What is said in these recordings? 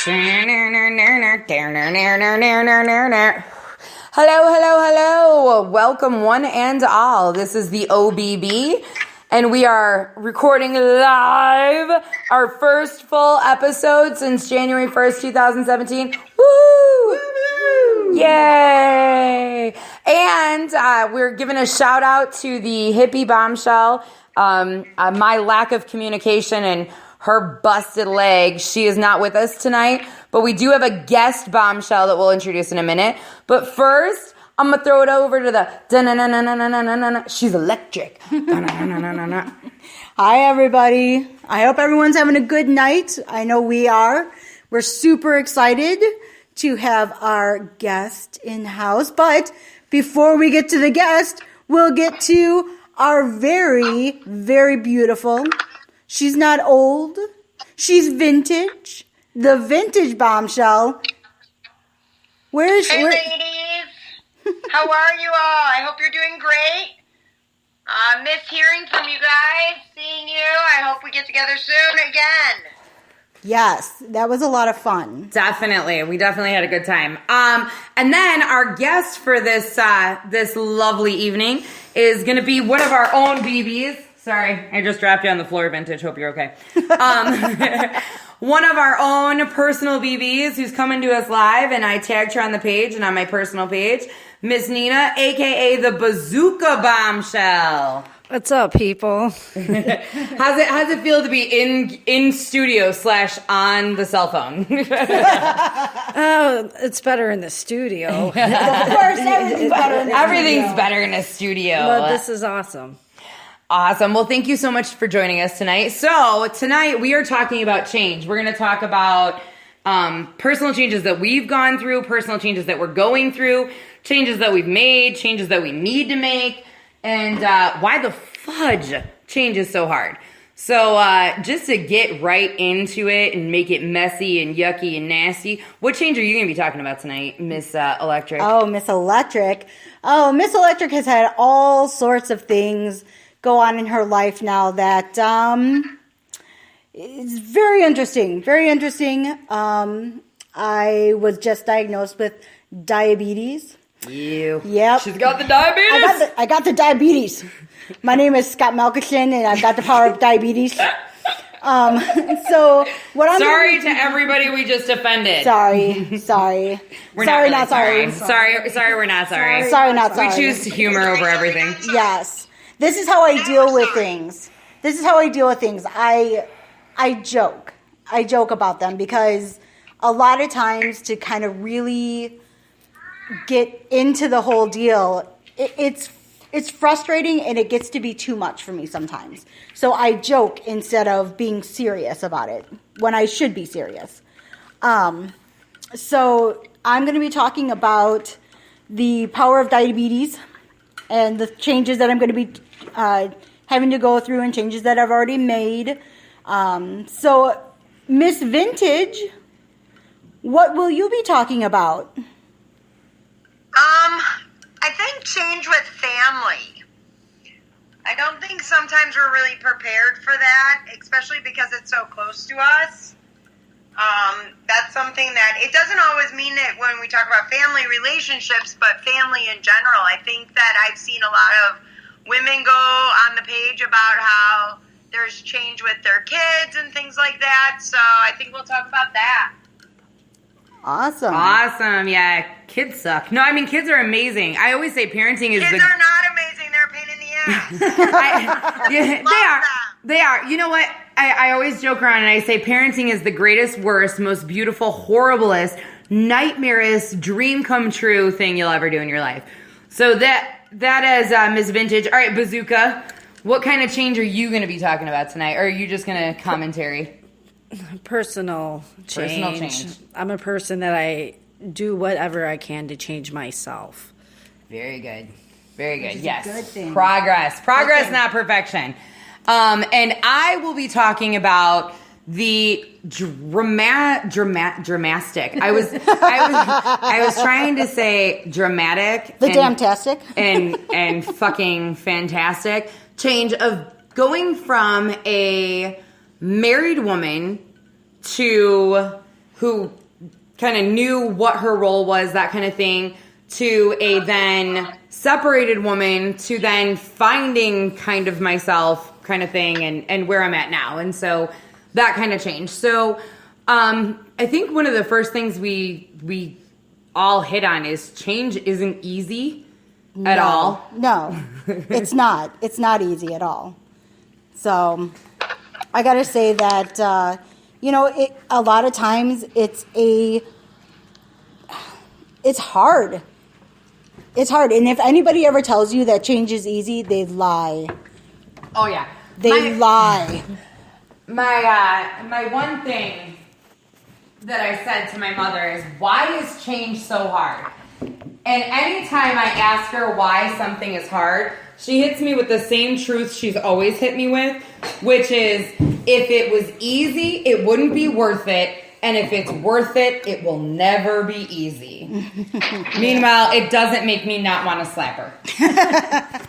Hello. Welcome one and all. This is the OBB, and we are recording live our first full episode since January 1st, 2017. Woo! Yay! And we're giving a shout out to the hippie bombshell. My lack of communication and her busted leg. She is not with us tonight, but we do have a guest bombshell that we'll introduce in a minute. But first, I'm going to throw it over to the da-na-na-na-na-na-na-na. She's electric. Hi, everybody. I hope everyone's having a good night. I know we are. We're super excited to have our guest in-house. But before we get to the guest, we'll get to our very, very beautiful... She's not old. She's vintage. The vintage bombshell. Hey, ladies. How are you all? I hope you're doing great. Miss hearing from you guys, seeing you. I hope we get together soon again. Yes, that was a lot of fun. Definitely. We definitely had a good time. And then our guest for this this lovely evening is going to be one of our own BBs. Sorry, I just dropped you on the floor, Vintage. Hope you're okay. One of our own personal BBs who's coming to us live, and I tagged her on the page and on my personal page, Miss Nina, a.k.a. the Bazooka Bombshell. What's up, people? How's it feel to be in studio / on the cell phone? Oh, it's better in the studio. Of course, everything's better in the Everything's better in a studio. But this is awesome. Awesome. Well, thank you so much for joining us tonight. So tonight we are talking about change. We're going to talk about personal changes that we've gone through, personal changes that we're going through, changes that we've made, changes that we need to make, and why the fudge change is so hard. So just to get right into it and make it messy and yucky and nasty, what change are you going to be talking about tonight, Miss Electric? Oh, Miss Electric. Oh, Miss Electric has had all sorts of things go on in her life now that is very interesting. Very interesting. I was just diagnosed with diabetes. You. Yep. She's got the diabetes. I got the diabetes. My name is Scott Melkison, and I've got the power of diabetes. So what I'm sorry to everybody we just offended. Sorry. We're sorry, not really not sorry. Sorry, we're not sorry. Sorry, not sorry. We choose humor over everything. Yes. This is how I deal with things. I joke. I joke about them because a lot of times to kind of really get into the whole deal, it's frustrating and it gets to be too much for me sometimes. So I joke instead of being serious about it when I should be serious. So I'm going to be talking about the power of diabetes and the changes that I'm going to be having to go through and changes that I've already made. So, Miss Vintage, what will you be talking about? I think change with family. I don't think sometimes we're really prepared for that, especially because it's so close to us. That's something that, it doesn't always mean that when we talk about family relationships, but family in general. I think that I've seen a lot of women go on the page about how there's change with their kids and things like that. So I think we'll talk about that. Awesome. Yeah, kids suck. No, I mean, kids are amazing. I always say parenting is Kids are not amazing. They're a pain in the ass. They are. You know what? I always joke around and I say parenting is the greatest, worst, most beautiful, horriblest, nightmarish, dream come true thing you'll ever do in your life. So that is Ms. Vintage. All right, Bazooka, what kind of change are you going to be talking about tonight? Or are you just going to commentary? Personal change. I'm a person that I do whatever I can to change myself. Very good. Yes. Good thing. Progress, not perfection. And I will be talking about the dramatic. I was trying to say dramatic. The damntastic. and fucking fantastic change of going from a married woman to who kind of knew what her role was, that kind of thing, to a then separated woman, to then finding kind of myself kind of thing and where I'm at now. And so that kind of changed. So I think one of the first things we all hit on is change isn't easy at all. No, it's not. It's not easy at all. So I got to say that, a lot of times it's hard. It's hard. And if anybody ever tells you that change is easy, they lie. Oh, yeah. They lie. My one thing that I said to my mother is, why is change so hard? And anytime I ask her why something is hard, she hits me with the same truth she's always hit me with, which is, if it was easy, it wouldn't be worth it. And if it's worth it, it will never be easy. Meanwhile, it doesn't make me not want to slap her.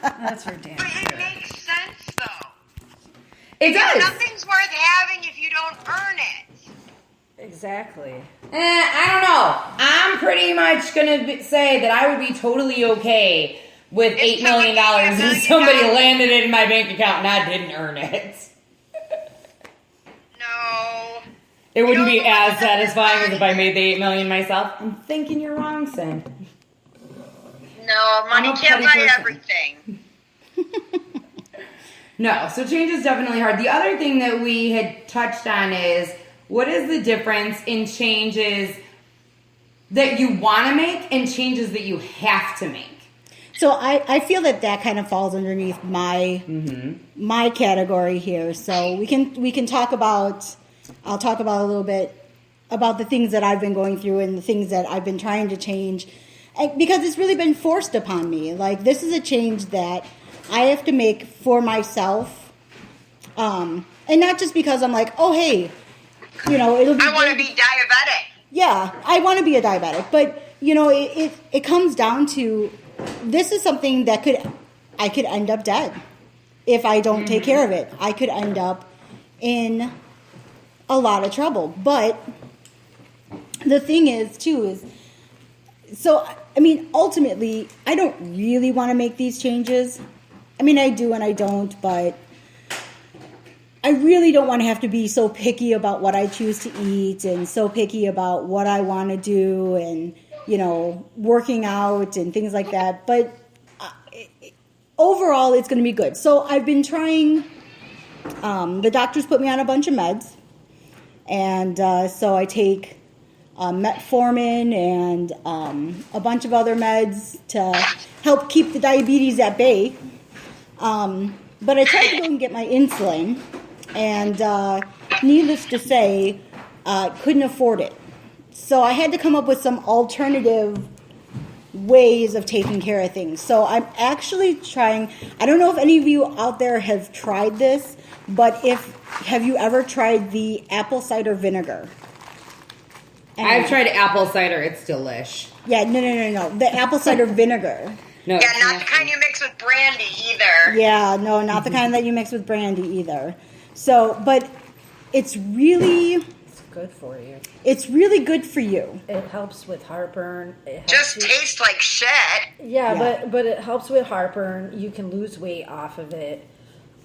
That's her damn. But it makes sense, though. It does. Nothing's worth having if you don't earn it. Exactly. I don't know. I'm pretty much going to say that I would be totally okay with $8 million if somebody landed it in my bank account and I didn't earn it. No. It wouldn't be as satisfying as if I made the $8 million myself. I'm thinking you're wrong, Sin. No, money can't buy everything. No, so change is definitely hard. The other thing that we had touched on is, what is the difference in changes that you want to make and changes that you have to make? So I feel that kind of falls underneath my category here. So we can talk about, I'll talk about a little bit about the things that I've been going through and the things that I've been trying to change, because it's really been forced upon me. Like, this is a change that I have to make for myself, and not just because I'm like, oh hey, it'll be. I want to be diabetic. Yeah, I want to be a diabetic, but it comes down to, this is something that I could end up dead if I don't take care of it. I could end up in a lot of trouble. But the thing is, too, ultimately, I don't really want to make these changes. I mean, I do and I don't, but I really don't want to have to be so picky about what I choose to eat and so picky about what I want to do and, working out and things like that. But overall, it's going to be good. So I've been trying, the doctors put me on a bunch of meds. And so I take metformin and a bunch of other meds to help keep the diabetes at bay. But I tried to go and get my insulin, and needless to say, couldn't afford it. So I had to come up with some alternative ways of taking care of things. So I'm actually trying, I don't know if any of you out there have tried this, but have you ever tried the apple cider vinegar? I've tried apple cider. It's delish. Yeah, no. The apple cider vinegar. No, Yeah, not the kind you mix with brandy either. Yeah, no, not the kind that you mix with brandy either. So, but it's really Good for you. It's really good for you. It helps with heartburn. Just tastes like shit. Yeah, but it helps with heartburn. You can lose weight off of it.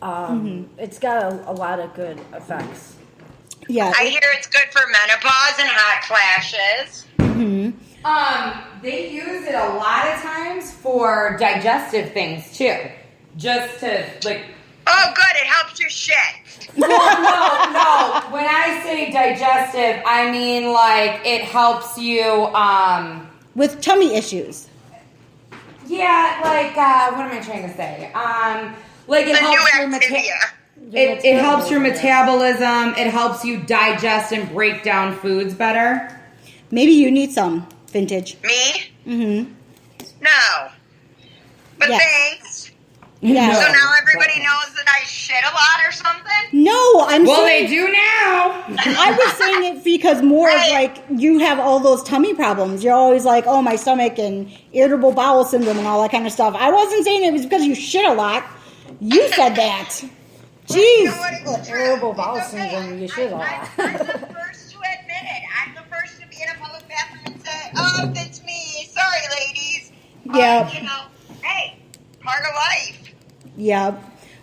It's got a lot of good effects. Yeah, I hear it's good for menopause and hot flashes. They use it a lot of times for digestive things too. Just to Oh, good. It helps your shit. No. When I say digestive, I mean it helps you. with tummy issues. Yeah, what am I trying to say? It helps your it helps your metabolism. It helps you digest and break down foods better. Maybe you need some vintage. Me? Mm-hmm. No. But Yes. thanks. Yeah. So now everybody knows that I shit a lot or something? No, I'm Well, saying, they do now. I was saying it because more of you have all those tummy problems. You're always like, oh, my stomach and irritable bowel syndrome and all that kind of stuff. I wasn't saying it was because you shit a lot. You said that. Jeez. You know what? It's true. Irritable bowel It's okay. syndrome, you shit a lot. I'm the first to admit it. I'm the first Yeah. But, hey, part of life. Yeah.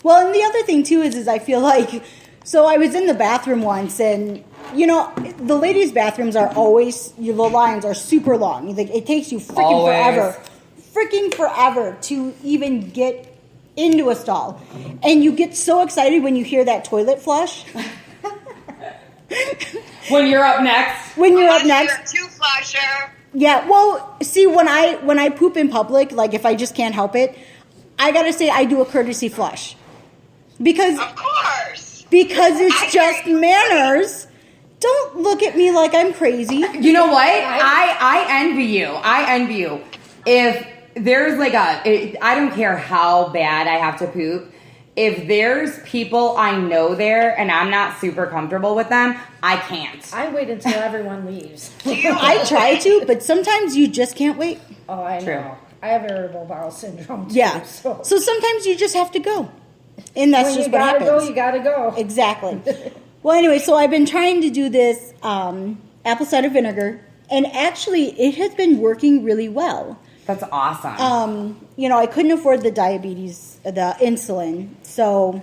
Well, and the other thing too is I feel like, so I was in the bathroom once, and the ladies' bathrooms are always, the lines are super long. Like, it takes you freaking forever to even get into a stall, and you get so excited when you hear that toilet flush. When you're up next. Unless you're a two-flusher. Yeah. Well, see, when I poop in public, like if I just can't help it, I gotta say I do a courtesy flush. Because Of course. it's just manners. Don't look at me like I'm crazy. You know what? I envy you. I envy you. If there's like I don't care how bad I have to poop. If there's people I know there and I'm not super comfortable with them, I can't. I wait until everyone leaves. I try to, but sometimes you just can't wait. Oh, I True. know. I have irritable bowel syndrome too. Yeah. So So sometimes you just have to go. And that's when just you what gotta happens. go, you gotta go. Exactly. Well, anyway, so I've been trying to do this apple cider vinegar, and actually it has been working really well. That's awesome. I couldn't afford the the insulin, so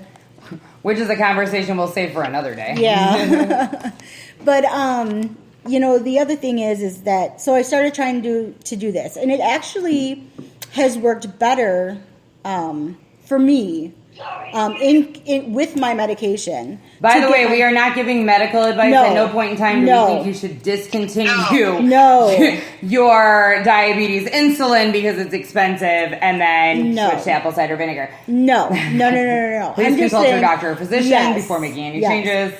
Which is a conversation we'll save for another day. yeah. But the other thing is that so I started trying to do this, and it actually has worked better for me in with my medication. By the way, we are not giving medical advice. No. At no point in time do No. we think you should discontinue No. your diabetes insulin because it's expensive and then No. switch to apple cider vinegar. No. Please I'm just consult your saying- doctor or physician Yes. before making any Yes. changes.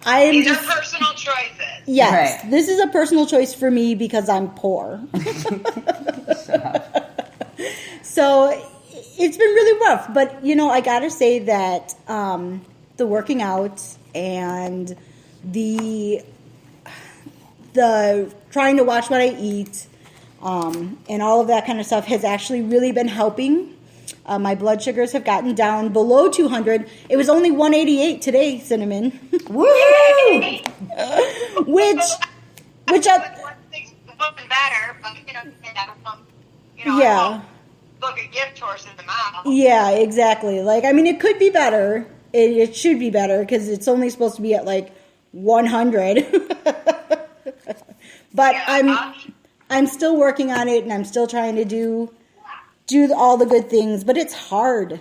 I am These are just personal choices. yes. Right. This is a personal choice for me because I'm poor. So it's been really rough, but I gotta say that the working out and the trying to watch what I eat and all of that kind of stuff has actually really been helping. My blood sugars have gotten down below 200. It was only 188 today, Cinnamon. Woo! which Looking better, but Yeah. I won't look a gift horse in the mouth. Yeah, exactly. Like, I mean, it could be better. It should be better because it's only supposed to be at like 100. But Yeah. I'm still working on it, and I'm still trying to do all the good things. But it's hard.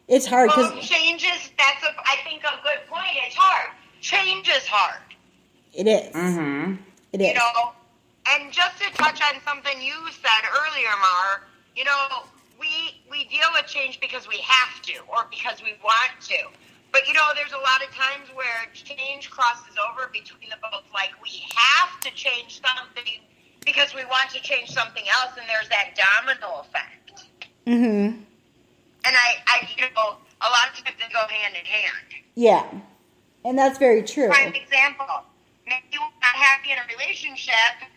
It's hard because Well, changes. I think a good point. It's hard. Change is hard. it is. Mm-hmm. It is. And just to touch on something you said earlier, Mar, we deal with change because we have to or because we want to. But, there's a lot of times where change crosses over between the both. Like, we have to change something because we want to change something else, and there's that domino effect. Mm-hmm. And a lot of times they go hand in hand. Yeah. And that's very true. Prime example. Maybe we're not happy in a relationship.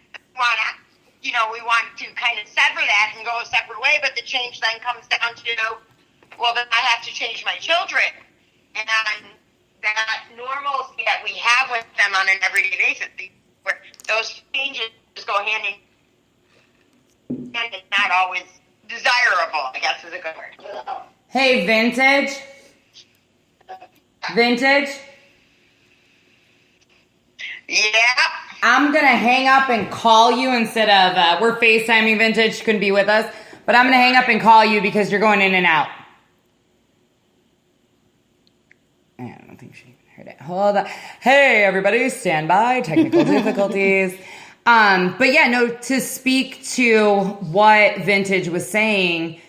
We want to kind of sever that and go a separate way, but the change then comes down to, well, then I have to change my children. And that normalcy that we have with them on an everyday basis, where those changes go hand in hand, it's not always desirable, I guess is a good word. Hey, Vintage. Yeah. I'm going to hang up and call you instead of, we're FaceTiming Vintage, she couldn't be with us, but I'm going to hang up and call you because you're going in and out. I don't think she even heard it. Hold on. Hey, everybody, stand by. Technical difficulties. But yeah, no, to speak to what Vintage was saying,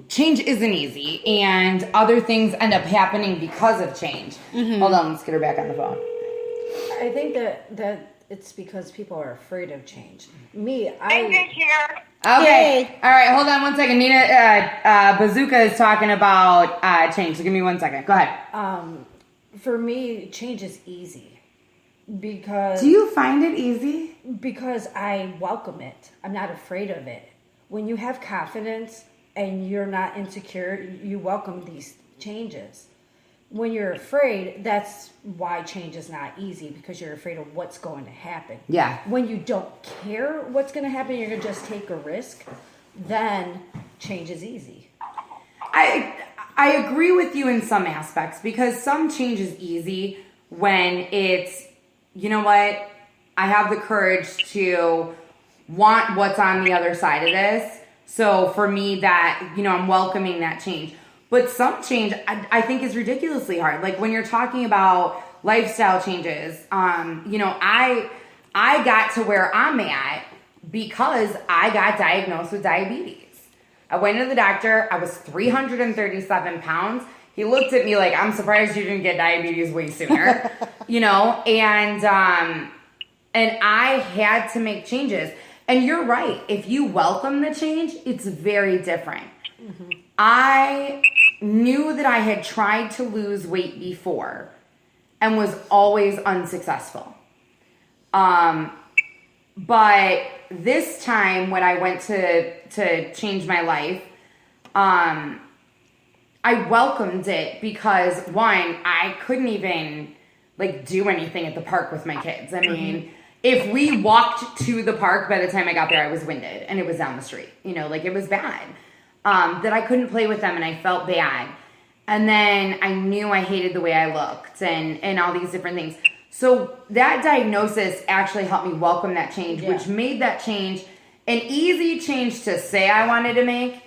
change isn't easy and other things end up happening because of change. Mm-hmm. Hold on, let's get her back on the phone. I think that it's because people are afraid of change. I'm good here. Okay. Yay. All right. Hold on one second. Nina, Bazooka is talking about change. So give me 1 second. Go ahead. For me, change is easy because Do you find it easy? because I welcome it. I'm not afraid of it. When you have confidence and you're not insecure, you welcome these changes. When you're afraid, that's why change is not easy, because you're afraid of what's going to happen. Yeah. When you don't care what's going to happen, you're going to just take a risk. then change is easy. I agree with you in some aspects, because some change is easy when it's, you know what, I have the courage to want what's on the other side of this. So for me, that, you know, I'm welcoming that change. But some change I think is ridiculously hard. Like when you're talking about lifestyle changes, you know, I got to where I'm at because I got diagnosed with diabetes. I went to the doctor. I was 337 pounds. He looked at me like, I'm surprised you didn't get diabetes way sooner, you know? And I had to make changes. And you're right. If you welcome the change, it's very different. Mm-hmm. I knew that I had tried to lose weight before and was always unsuccessful. But this time when I went to change my life, I welcomed it because, one, I couldn't even like do anything at the park with my kids. I mean, if we walked to the park, by the time I got there, I was winded and it was down the street. You know, like it was bad. That I couldn't play with them and I felt bad. And then I knew I hated the way I looked and all these different things. So that diagnosis actually helped me welcome that change, which made that change an easy change to say I wanted to make.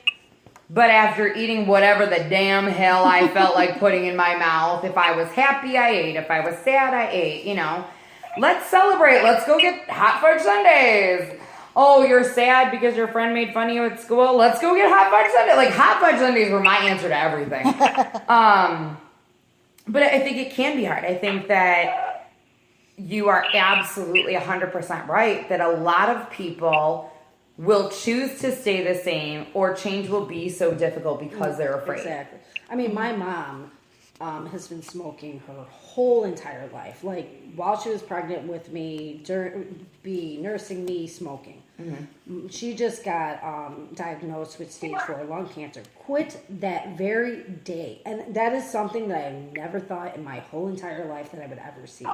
But after eating whatever the damn hell I felt like putting in my mouth, if I was happy, I ate. If I was sad, I ate, you know. Let's celebrate. Let's go get hot fudge sundaes. Oh, you're sad because your friend made fun of you at school? Let's go get hot fudge sundaes. Like, hot fudge sundaes were my answer to everything. But I think it can be hard. I think that you are absolutely 100% right that a lot of people will choose to stay the same, or change will be so difficult because they're afraid. Exactly. I mean, my mom has been smoking her whole entire life. Like, while she was pregnant with me, nursing me, smoking. Mm-hmm. She just got diagnosed with stage 4 lung cancer. Quit that very day. And that is something that I never thought in my whole entire life that I would ever see.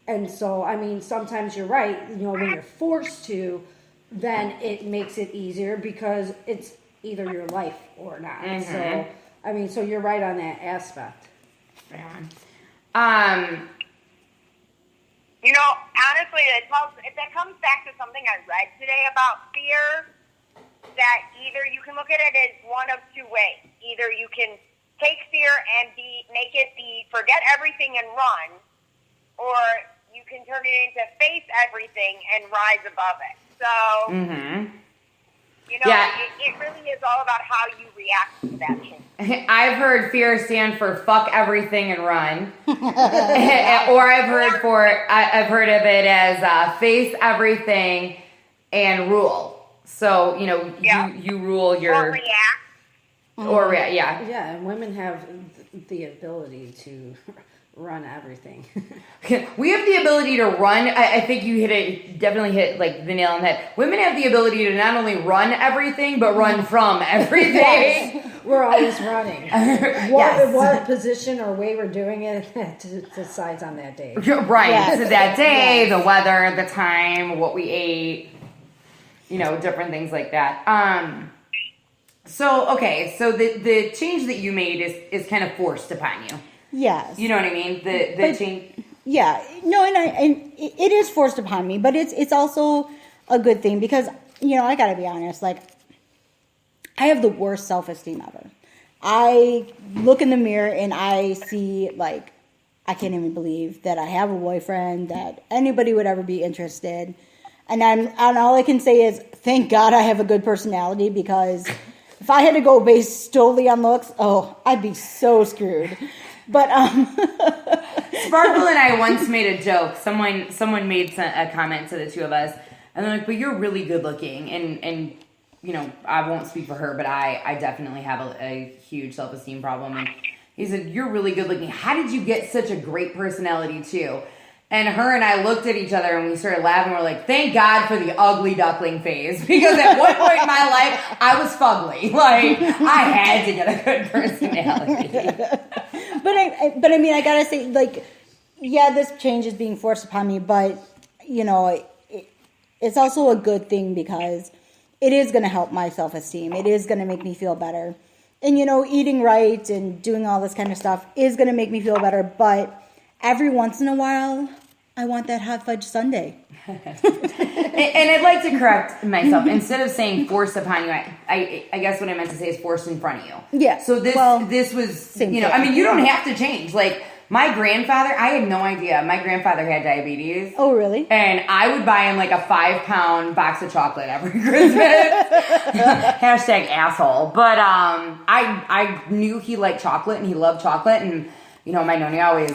And so, I mean, sometimes you're right. You know, when you're forced to, then it makes it easier because it's either your life or not. Mm-hmm. So, I mean, so you're right on that aspect. Yeah. You know, honestly, that comes back to something I read today about fear, that either you can look at it as one of two ways. Either you can take fear and make it forget everything and run, or you can turn it into face everything and rise above it. So, you know, it really is all about how you react to that change. I've heard fear stand for fuck everything and run. Or I've heard of it as face everything and rule. So, you know, you rule your... Or react. Or react, yeah. Yeah, and women have the ability to run everything. We have the ability to run. I think you definitely hit like the nail on the head. Women have the ability to not only run everything, but run from everything. Yes. We're always running. What position or way we're doing it decides on that day. Right. Yes. So that day, the weather, the time, what we ate, you know, different things like that. So the change that you made is kind of forced upon you. Yes. You know what I mean? The change. Yeah. No, and it is forced upon me, but it's also a good thing because, you know, I got to be honest, like, I have the worst self-esteem ever. I look in the mirror and I see, like, I can't even believe that I have a boyfriend, that anybody would ever be interested. And all I can say is, thank God I have a good personality, because if I had to go based solely on looks, I'd be so screwed. But Sparkle and I once made a joke. Someone made a comment to the two of us, and they're like, "But you're really good looking," and you know, I won't speak for her, but I definitely have a huge self-esteem problem. And he said, "You're really good looking. How did you get such a great personality too?" And her and I looked at each other and we started laughing. We're like, thank God for the ugly duckling phase. Because at one point in my life, I was fugly. Like, I had to get a good personality. But I mean, I gotta say, like, yeah, this change is being forced upon me, but, you know, it's also a good thing because it is going to help my self-esteem. It is going to make me feel better. And, you know, eating right and doing all this kind of stuff is going to make me feel better. But every once in a while, I want that hot fudge sundae. And I'd like to correct myself. Instead of saying forced upon you, I guess what I meant to say is forced in front of you. Yeah. So this was, you know, I mean, you don't have to change. Like, my grandfather, I had no idea. My grandfather had diabetes. Oh, really? And I would buy him like a 5-pound box of chocolate every Christmas. Hashtag asshole. But I knew he liked chocolate and he loved chocolate. And, you know, my noni always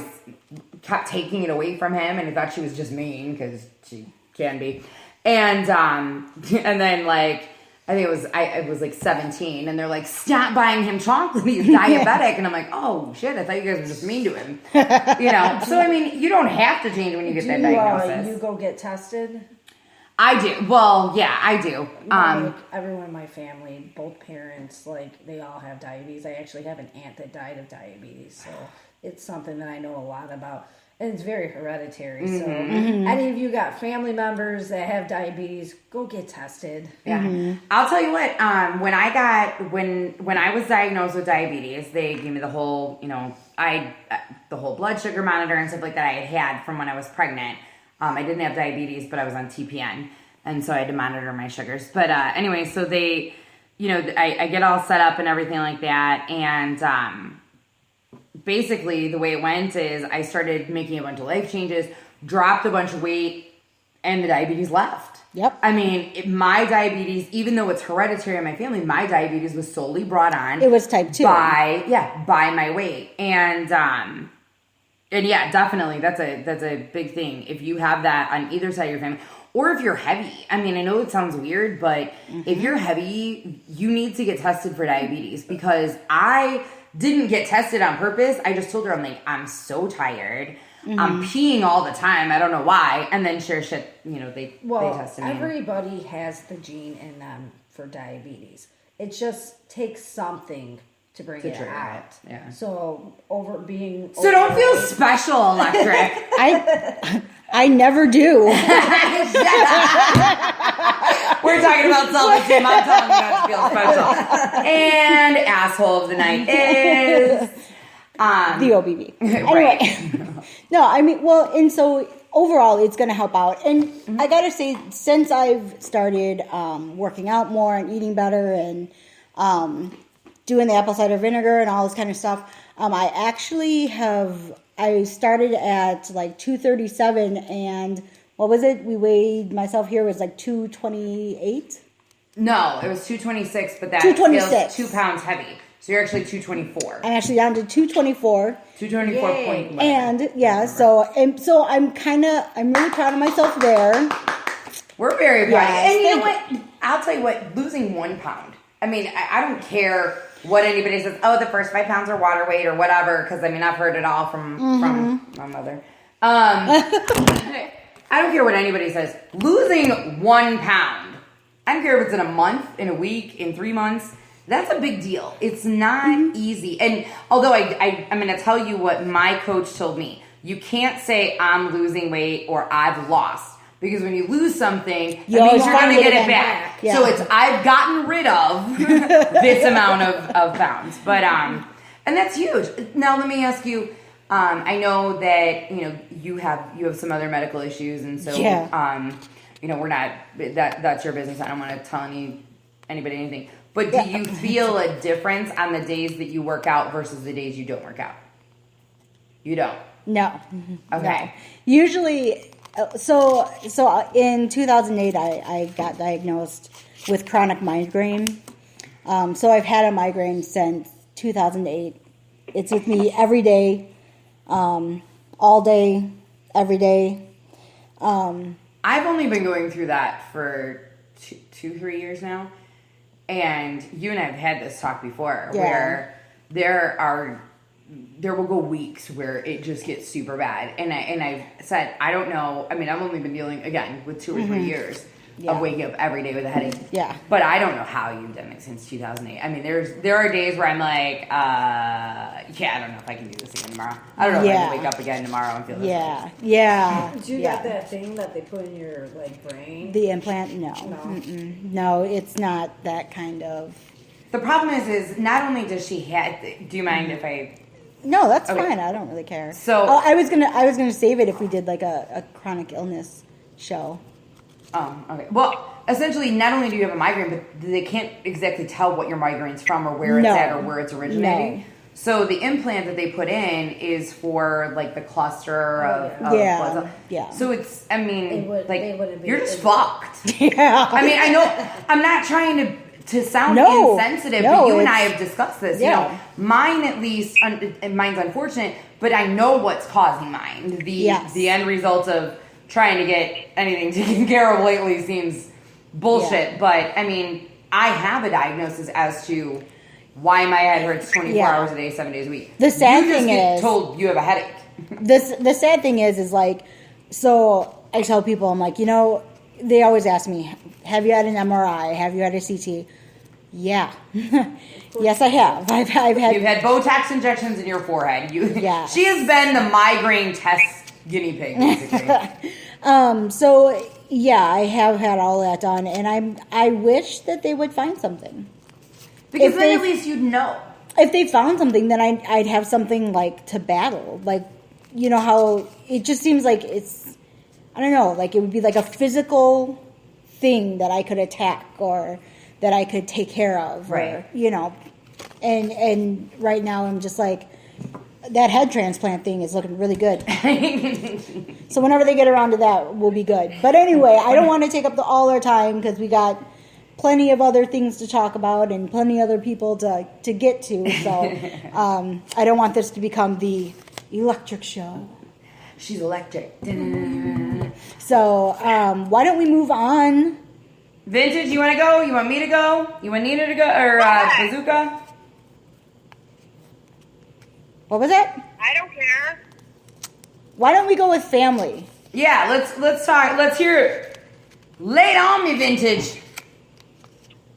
kept taking it away from him. And I thought she was just mean because she can be. And then, like, I think I was like 17, and they're like, stop buying him chocolate, he's diabetic. And I'm like, oh shit, I thought you guys were just mean to him. You know, so I mean, you don't have to change when you get that diagnosis. You go get tested? I do. Well, yeah, I do. Like everyone in my family, both parents, like, they all have diabetes. I actually have an aunt that died of diabetes, so it's something that I know a lot about. And it's very hereditary. So any of you got family members that have diabetes, go get tested. Yeah. I'll tell you what, when I was diagnosed with diabetes, they gave me the whole, you know, the whole blood sugar monitor and stuff like that I had from when I was pregnant. I didn't have diabetes, but I was on TPN. And so I had to monitor my sugars. But anyway, so they, you know, I get all set up and everything like that. And basically the way it went is I started making a bunch of life changes, dropped a bunch of weight, and the diabetes left. Yep. I mean, my diabetes, even though it's hereditary in my family, my diabetes was solely brought on. It was type 2. By my weight. And yeah, definitely that's a big thing. If you have that on either side of your family, or if you're heavy. I mean, I know it sounds weird, but if you're heavy, you need to get tested for diabetes, because I didn't get tested on purpose. I just told her, I'm like, I'm so tired. I'm peeing all the time. I don't know why. And then sure shit, you know, they tested me. Everybody has the gene in them for diabetes. It just takes something to bring it out. Yeah. So So don't feel special, Electric. I never do. We're talking about self-esteem. I'm telling you not to feel special. And asshole of the night is the OBB. Right. Anyway, no, I mean, well, and so overall, it's going to help out. And I got to say, since I've started working out more and eating better and doing the apple cider vinegar and all this kind of stuff, I started at like 237, and what was it? We weighed, myself here was like 228. No, it was 226, but that 226. feels 2 pounds heavy. So you're actually 224. I'm actually down to 224. 224.1. And yeah, so I'm really proud of myself there. We're very proud. Yes, And you know what? I'll tell you what, losing 1 pound. I mean, I don't care what anybody says, oh, the first 5 pounds are water weight or whatever, because I mean, I've heard it all from my mother. I don't care what anybody says. Losing 1 pound, I don't care if it's in a month, in a week, in 3 months, that's a big deal. It's not easy. And although I'm going to tell you what my coach told me, you can't say I'm losing weight or I've lost. Because when you lose something, you're going to get it back. Yeah. So it's, I've gotten rid of this amount of pounds. But, and that's huge. Now let me ask you, I know that, you know, you have some other medical issues. And so, you know, we're not, that's your business. I don't want to tell anybody anything. But do you feel a difference on the days that you work out versus the days you don't work out? You don't? No. Okay. No. Usually... So in 2008, I got diagnosed with chronic migraine. So I've had a migraine since 2008. It's with me every day, all day, every day. I've only been going through that for 2-3 years now. And you and I have had this talk before, where there will go weeks where it just gets super bad. And I said, I don't know. I mean, I've only been dealing, again, with 2 or 3 years. Yeah. of waking up every day with a headache. Yeah. But I don't know how you've done it since 2008. I mean, there are days where I'm like, I don't know if I can do this again tomorrow. I don't know if I can wake up again tomorrow and feel this way. Yeah. Do you got that thing that they put in your brain? The implant? No. No, it's not that kind of. The problem is not only does she have. Do you mind if I? No, that's fine. I don't really care. So I was gonna save it if we did like a chronic illness show. Oh, okay. Well, essentially, not only do you have a migraine, but they can't exactly tell what your migraine's from or where it's at or where it's originating. No. So the implant that they put in is for like the cluster of blood. Yeah. So it's, I mean, they wouldn't be you're just able- fucked. Yeah. I mean, I know I'm not trying to sound No. insensitive, No, but you and I it's- have discussed this. Yeah. You know, mine at least, mine's unfortunate, but I know what's causing mine. The end result of trying to get anything taken care of lately seems bullshit. Yeah. But I mean, I have a diagnosis as to why my head hurts 24 hours a day, 7 days a week. The sad you just thing get is- told you have a headache. The sad thing is like, so I tell people, I'm like, they always ask me, have you had an MRI? Have you had a CT? Yeah. Yes, I have. I've had. You've had Botox injections in your forehead. Yeah. She has been the migraine test guinea pig, basically. So yeah, I have had all that done, and I wish that they would find something. Because If then they- at least you'd know. If they found something, then I'd have something like to battle. Like, how it just seems like it's, I don't know, like it would be like a physical thing that I could attack or that I could take care of. Right. Or, and right now I'm just like, that head transplant thing is looking really good. So whenever they get around to that, we'll be good. But anyway, I don't want to take up all our time because we got plenty of other things to talk about and plenty other people to get to. So I don't want this to become the electric show. She's electric. So why don't we move on? Vintage, you want to go? You want me to go? You want Nina to go? Or Bazooka? What was that? I don't care. Why don't we go with family? Yeah, let's talk. Let's hear it. Lay it on me, Vintage.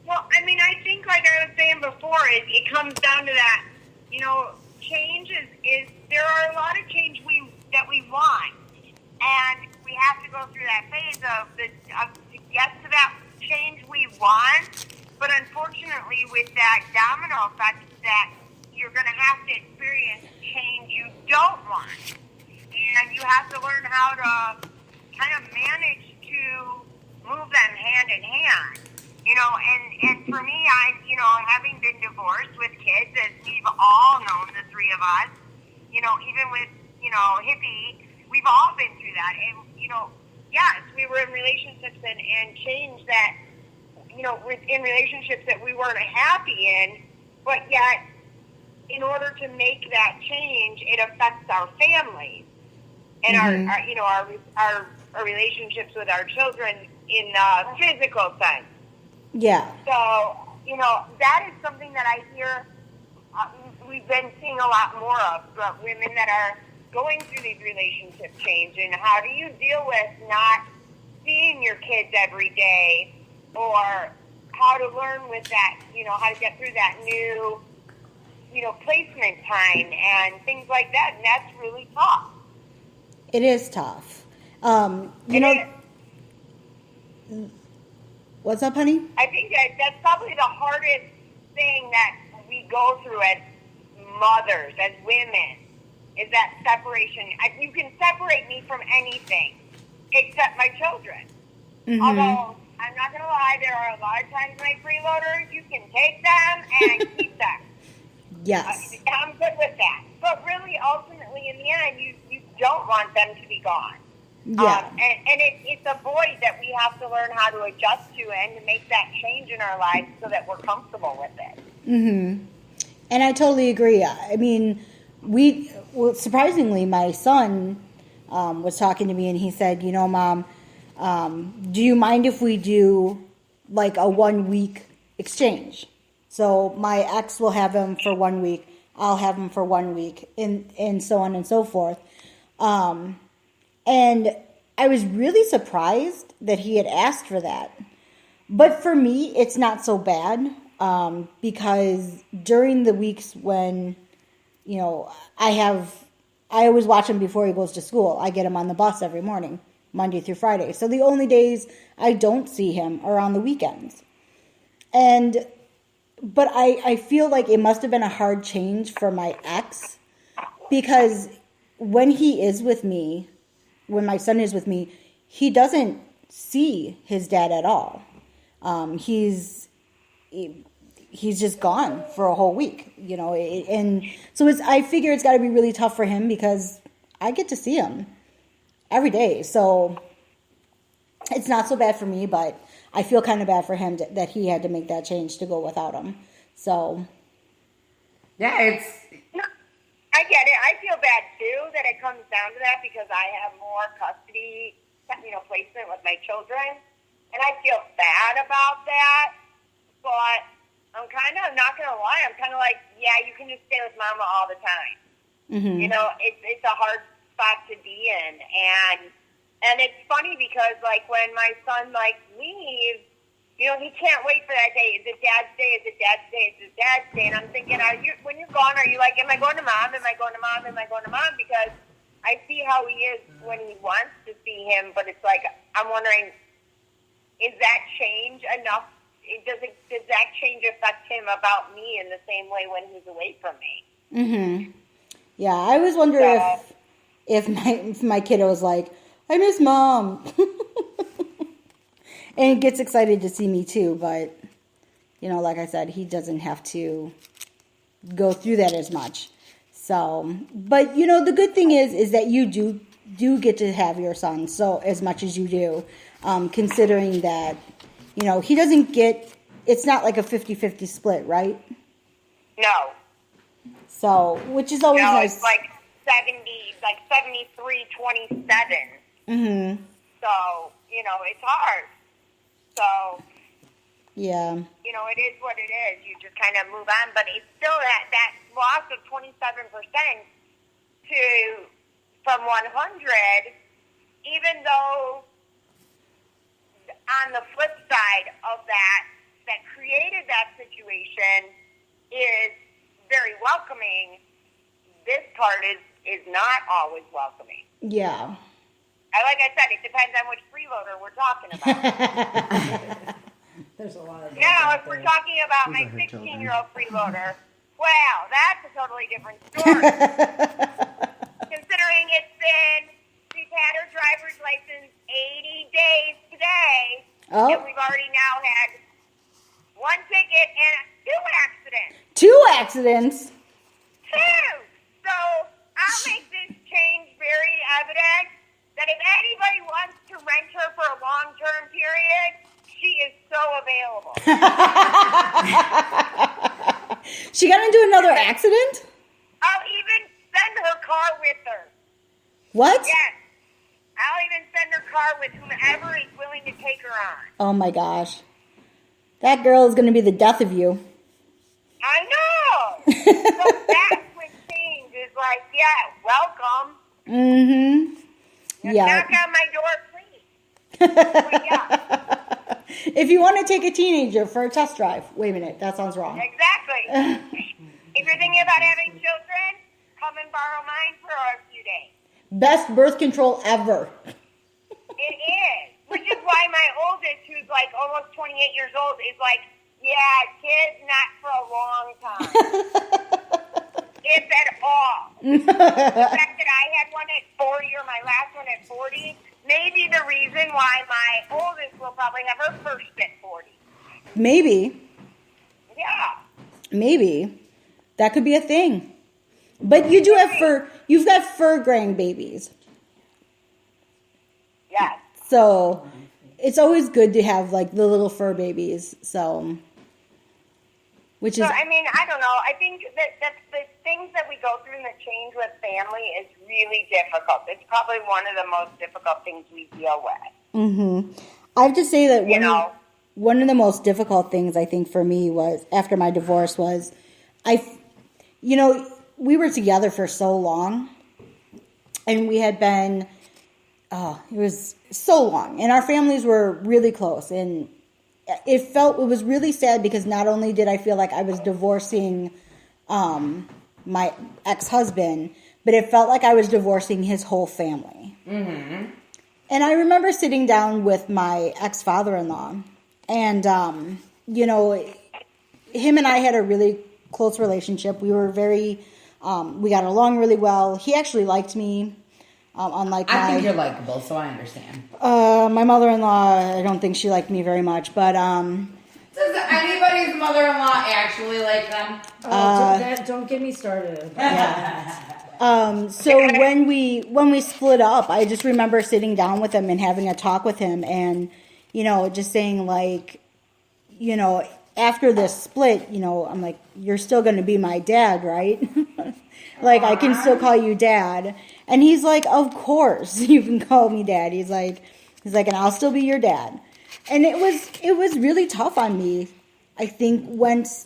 Well, I mean, I think, like I was saying before, it comes down to that. Change is there are a lot of change that we want, and we have to go through that phase of to get to that change we want. But unfortunately, with that domino effect, that you're going to have to experience change you don't want, and you have to learn how to kind of manage to move them hand in hand. And for me, having been divorced with kids, as we've all known, the three of us, even with, Hippie, we've all been through that. And, yes, we were in relationships and change that, in relationships that we weren't happy in, but yet, in order to make that change, it affects our families and our relationships with our children in a physical sense. Yeah. So, that is something that I hear we've been seeing a lot more of, women that are going through these relationship change. And how do you deal with not seeing your kids every day, or how to learn with that, how to get through that new, placement time and things like that. And that's really tough. It is tough. What's up, honey? I think that's probably the hardest thing that we go through as mothers, as women, is that separation. You can separate me from anything except my children. Mm-hmm. Although, I'm not going to lie, there are a lot of times my freeloaders, you can take them and keep them. Yes. I'm good with that. But really, ultimately, in the end, you don't want them to be gone. Yeah. And it's a void that we have to learn how to adjust to and to make that change in our lives so that we're comfortable with it. Mm-hmm. And I totally agree. I mean, surprisingly, my son was talking to me and he said, Mom, do you mind if we do like a 1 week exchange? So my ex will have him for 1 week. I'll have him for 1 week and so on and so forth. And I was really surprised that he had asked for that. But for me, it's not so bad because during the weeks when, I always watch him before he goes to school. I get him on the bus every morning, Monday through Friday. So the only days I don't see him are on the weekends. But I feel like it must have been a hard change for my ex because when he is with me, when my son is with me, he doesn't see his dad at all. He's just gone for a whole week, and so I figure it's got to be really tough for him because I get to see him every day. So it's not so bad for me, but I feel kind of bad for him that he had to make that change to go without him. So yeah, I get it. I feel bad too that it comes down to that because I have more custody, placement with my children, and I feel bad about that. But I'm kind of not gonna lie. I'm kind of like, yeah, you can just stay with Mama all the time. mm-hmm. It's a hard spot to be in, and it's funny because like when my son leaves. He can't wait for that day. Is it Dad's day? Is it Dad's day? Is it Dad's day? And I'm thinking, when you're gone, are you like, am I going to Mom? Am I going to Mom? Am I going to Mom? Because I see how he is when he wants to see him, but it's like, I'm wondering, is that change enough? Does that change affect him about me in the same way when he's away from me? Mm-hmm. Yeah, I always wonder if my kiddo was like, I miss Mom. And he gets excited to see me too, but, like I said, he doesn't have to go through that as much. So, but, the good thing is that you do get to have your son so as much as you do, considering that, he doesn't get, it's not like a 50-50 split, right? No. So, which is always nice. It's like 73-27. Mm-hmm. So, it's hard. So, yeah. It is what it is. You just kind of move on. But it's still that loss of 27% from 100, even though on the flip side of that created that situation is very welcoming, this part is not always welcoming. Yeah. Like I said, it depends on which freeloader we're talking about. There's a lot of those If we're talking about my 16-year-old freeloader, well, that's a totally different story. Considering she's had her driver's license 80 days today, and we've already now had one ticket and 2 accidents. 2 accidents? 2! So I'll make this change very evident that if anybody wants to rent her for a long-term period, she is so available. She got into another accident? I'll even send her car with her. What? Yes. I'll even send her car with whomever is willing to take her on. Oh my gosh. That girl is going to be the death of you. I know. So that's when change is like, yeah, welcome. Mm-hmm. Yeah. Knock on my door, please. But yeah. If you want to take a teenager for a test drive. Wait a minute, that sounds wrong. Exactly. If you're thinking about having children, come and borrow mine for a few days. Best birth control ever. It is. Which is why my oldest, who's like almost 28 years old, is like, yeah, kids not for a long time. If at all. The fact that I had one at 40 or my last one at 40 may be the reason why my oldest will probably have her first at 40. Maybe. Yeah. Maybe. That could be a thing. But you do have fur. You've got fur grandbabies. Yes. So it's always good to have like the little fur babies. So, which is. So, I mean, I don't know. I think that the things that we go through in the change with family is really difficult. It's probably one of the most difficult things we deal with. Mm-hmm. I have to say that one of the most difficult things I think for me was after my divorce was we were together for so long and we had been it was so long, and our families were really close, and it was really sad because not only did I feel like I was divorcing my ex-husband, but it felt like I was divorcing his whole family. Mm-hmm. And I remember sitting down with my ex-father-in-law, and him and I had a really close relationship. We were we got along really well. He actually liked me. I think you're likable, so I understand. My mother-in-law, I don't think she liked me very much, but does anybody's mother-in-law actually like them? Don't get me started. So when we split up, I just remember sitting down with him and having a talk with him, and just saying like, after this split, I'm like, you're still going to be my dad, right? Like, I can still call you dad. And he's like, of course you can call me dad. He's like, and I'll still be your dad. And it was really tough on me. I think once,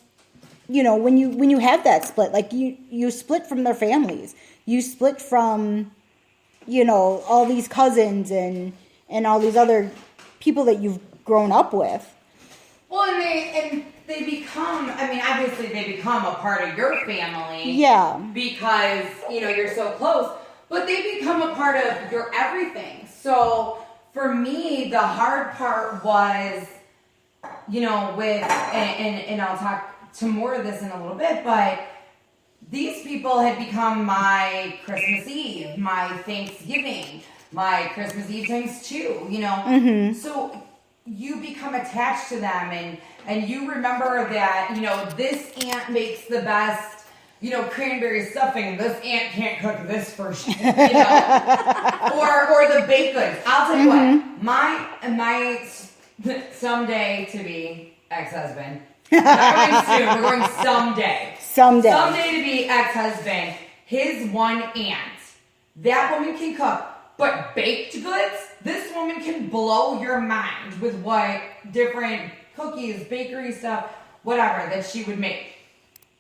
when you have that split, like you split from their families, you split from, all these cousins and all these other people that you've grown up with. Well, and they become, obviously they become a part of your family. Yeah. Because, you're so close. But they become a part of your everything. So, for me, the hard part was, and I'll talk to more of this in a little bit, but these people had become my Christmas Eve, my Thanksgiving, my Christmas Eve times 2, Mm-hmm. So you become attached to them, and you remember that, this aunt makes the best, cranberry stuffing. This aunt can't cook this for shit, or the baked goods. I'll tell you what, my someday to be ex-husband. Not going soon. We're going someday. Someday to be ex-husband. His one aunt. That woman can cook. But baked goods, this woman can blow your mind with what different cookies, bakery stuff, whatever, that she would make.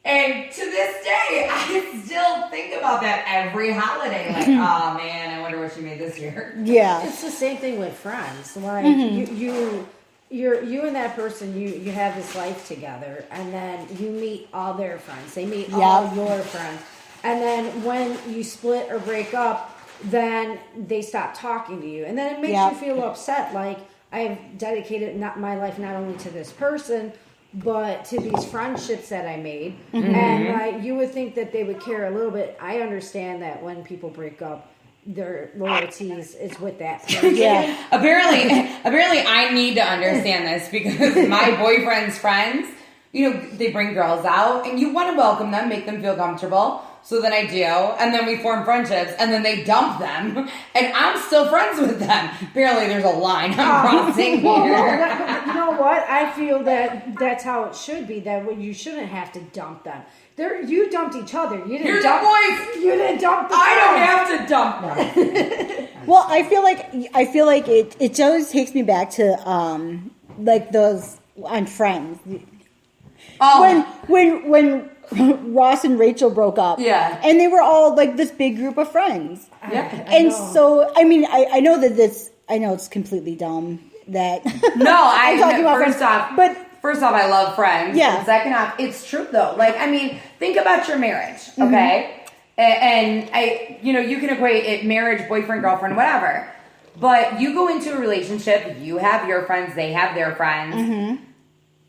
And to this day, I still think about that every holiday. Like, oh man, I wonder what she made this year. Yeah. It's the same thing with friends. Like, you and that person, you have this life together, and then you meet all their friends. They meet all your friends. And then when you split or break up, then they stop talking to you. And then it makes you feel upset. Like, I've dedicated my life not only to this person, but to these friendships that I made. Mm-hmm. And you would think that they would care a little bit. I understand that when people break up, their loyalties is with that person. Yeah. Apparently I need to understand this because my boyfriend's friends, they bring girls out and you want to welcome them, make them feel comfortable. So then I do, and then we form friendships, and then they dump them, and I'm still friends with them. Apparently there's a line I'm crossing here. You know what? I feel that that's how it should be, that you shouldn't have to dump them. You dumped each other. You didn't You're dump, the boys. You didn't dump the I don't have to dump them. Well, I feel like it always takes me back to like those on Friends. Oh. When Ross and Rachel broke up. Yeah. And they were all like this big group of friends. Yeah. And so, I know that I know it's completely dumb that. No, I'm talking about first friends, off. but first off, I love Friends. Yeah. And second off, it's true though. Like, think about your marriage, okay? Mm-hmm. And you can equate it marriage, boyfriend, girlfriend, whatever. But you go into a relationship, you have your friends, they have their friends. Mm-hmm.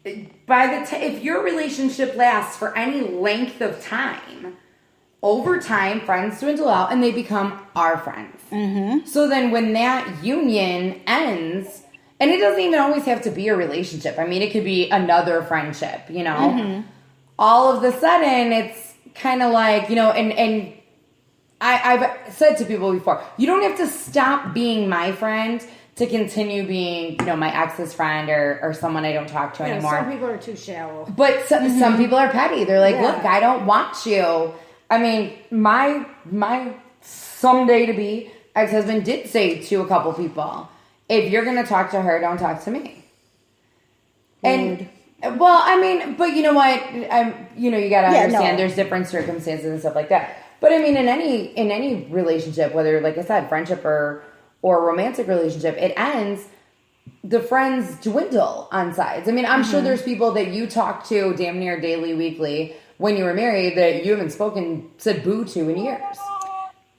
If your relationship lasts for any length of time, over time, friends dwindle out and they become our friends. Mm-hmm. So then when that union ends, and it doesn't even always have to be a relationship. It could be another friendship, Mm-hmm. All of a sudden, it's kind of like, and I've said to people before, you don't have to stop being my friend to continue being, my ex's friend or someone I don't talk to anymore. Some people are too shallow. But some people are petty. They're like, look, I don't want you. My someday to be ex-husband did say to a couple people, if you're going to talk to her, don't talk to me. And, but you know what? You got to understand there's different circumstances and stuff like that. But in any relationship, whether, like I said, friendship or or a romantic relationship, it ends, the friends dwindle on sides. I mean, I'm sure there's people that you talk to damn near daily, weekly when you were married that you haven't said boo to in years.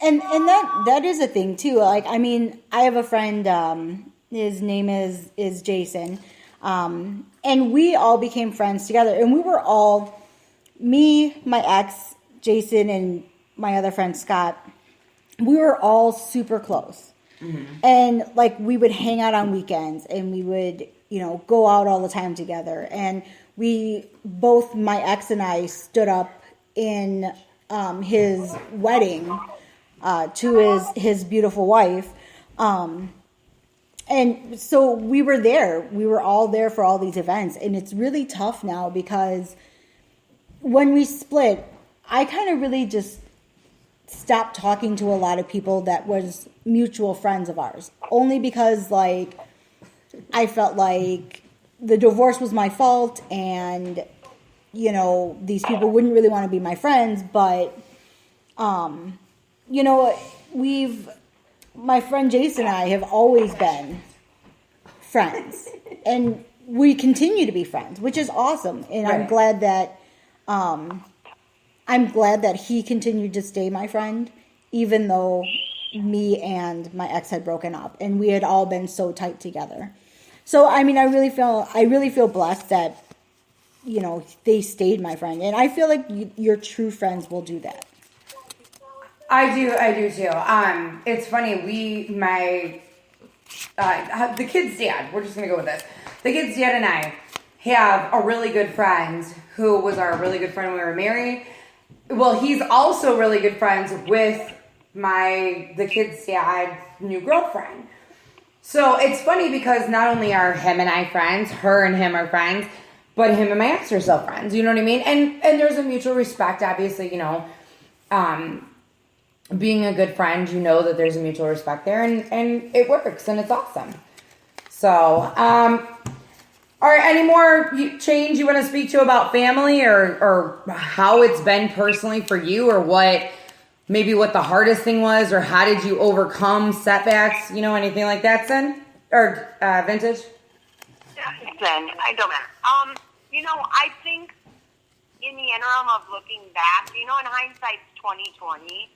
And that is a thing too. Like, I mean, I have a friend, his name is Jason. And we all became friends together, and we were all, me, my ex, Jason, and my other friend, Scott, we were all super close. And like, we would hang out on weekends, and we would, go out all the time together. And we both, my ex and I, stood up in his wedding to his beautiful wife. And so we were there. We were all there for all these events. And it's really tough now because when we split, I kind of really just stopped talking to a lot of people that was mutual friends of ours. Only because, like, I felt like the divorce was my fault and, these people wouldn't really want to be my friends. But, my friend Jason and I have always been friends, and we continue to be friends, which is awesome. And right. I'm glad that he continued to stay my friend, even though me and my ex had broken up, and we had all been so tight together. So, I mean, I really feel blessed that, they stayed my friend, and I feel like your true friends will do that. I do too. It's funny. The kid's dad, we're just going to go with this. The kid's dad and I have a really good friend who was our really good friend when we were married. Well, he's also really good friends with the kid's dad's new girlfriend. So it's funny because not only are him and I friends, her and him are friends, but him and my ex are still friends. You know what I mean? And there's a mutual respect, obviously, being a good friend, that there's a mutual respect there, and it works, and it's awesome. So, all right, any more change you want to speak to about family or how it's been personally for you, or what the hardest thing was, or how did you overcome setbacks, anything like that, Sin? Or Vintage? Sin, I don't matter. I think in the interim of looking back, in hindsight's 2020.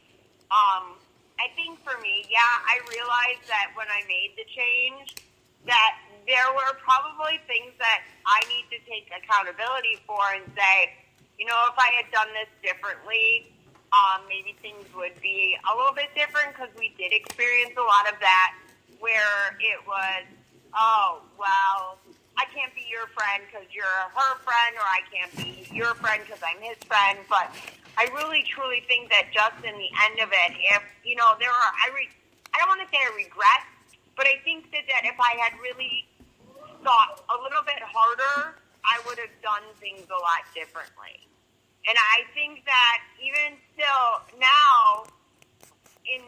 I think for me, I realized that when I made the change, that there were probably things that I need to take accountability for and say, if I had done this differently, maybe things would be a little bit different, because we did experience a lot of that where it was, oh, well, I can't be your friend because you're her friend, or I can't be your friend because I'm his friend. But I really, truly think that just in the end of it, if, there are, I don't want to say I regret, but I think that if I had really thought a little bit harder, I would have done things a lot differently. And I think that even still now, in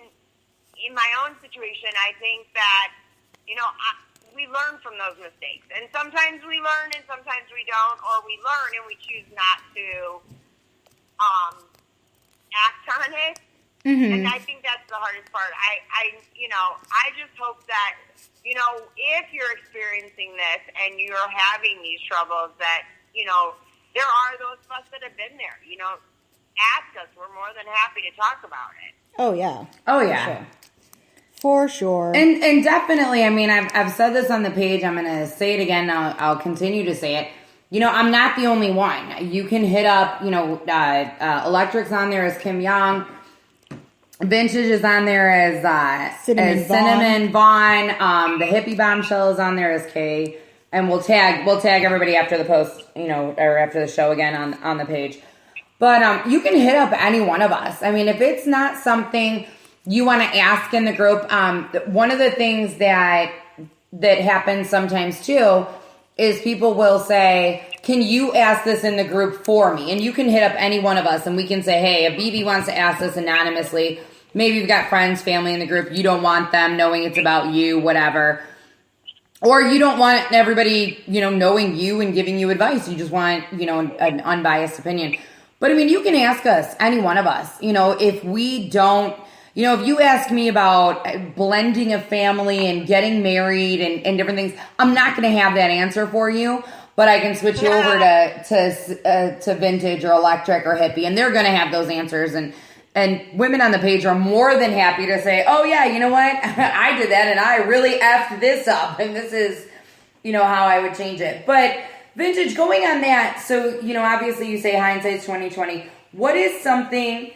my own situation, I think that, we learn from those mistakes. And sometimes we learn and sometimes we don't, or we learn and we choose not to act on it. Mm-hmm. And I think that's the hardest part. I just hope that, if you're experiencing this and you're having these troubles, that, there are those of us that have been there, ask us. We're more than happy to talk about it. Oh, yeah. Oh, yeah. For sure. And definitely, I mean, I've said this on the page. I'm going to say it again. I'll continue to say it. I'm not the only one. You can hit up, Electric's on there as Kim Young. Vintage is on there as Cinnamon Vaughn. The Hippie Bombshell is on there as Kay. And we'll tag everybody after the post, or after the show again on the page. But you can hit up any one of us. I mean, if it's not something you want to ask in the group, one of the things that happens sometimes too is people will say, can you ask this in the group for me? And you can hit up any one of us and we can say, hey, if BB wants to ask this anonymously, maybe you've got friends, family in the group, you don't want them knowing it's about you, whatever. Or you don't want everybody, knowing you and giving you advice. You just want, an unbiased opinion. But I mean, you can ask us, any one of us, if we don't, You know, if you ask me about blending a family and getting married and different things, I'm not going to have that answer for you. But I can switch you over to vintage or electric or hippie, and they're going to have those answers. And women on the page are more than happy to say, oh, yeah, you know what? I did that, and I really effed this up, and this is, you know, how I would change it. But vintage, going on that, so, you know, obviously you say hindsight's 20/20. What is something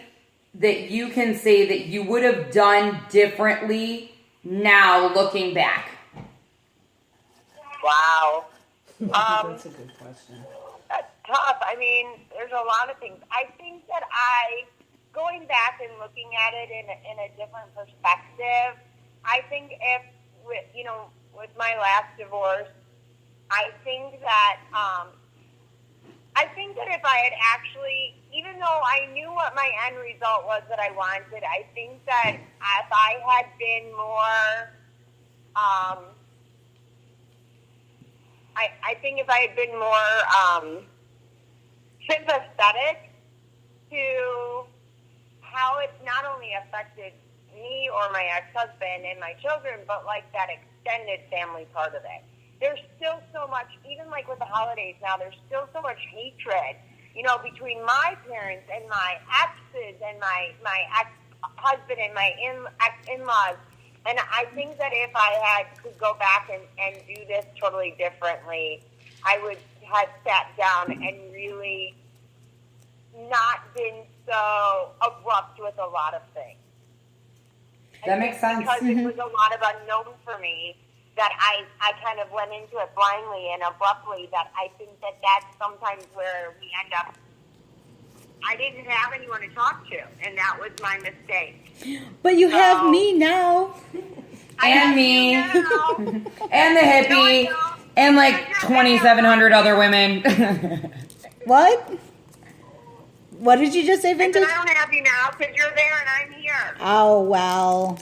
that you can say that you would have done differently now looking back? Wow. That's a good question. That's tough. I mean, there's a lot of things. I think that going back and looking at it in a different perspective, I think with my last divorce, I think that if I had actually, even though I knew what my end result was that I wanted, I think that if I had been more, I think if I had been more sympathetic to how it not only affected me or my ex-husband and my children, but like that extended family part of it. There's still so much, even like with the holidays now, there's still so much hatred, you know, between my parents and my exes and my ex-husband and my ex-in-laws. And I think that if I could go back and do this totally differently, I would have sat down and really not been so abrupt with a lot of things. That makes sense. Because it was a lot of unknown for me, that I kind of went into it blindly and abruptly, that I think that that's sometimes where we end up. I didn't have anyone to talk to, and that was my mistake. But you have me now. And me. And And the hippie. No, and like 2,700 other women. What? What did you just say, I vintage? don't have you now because you're there and I'm here. Oh, well.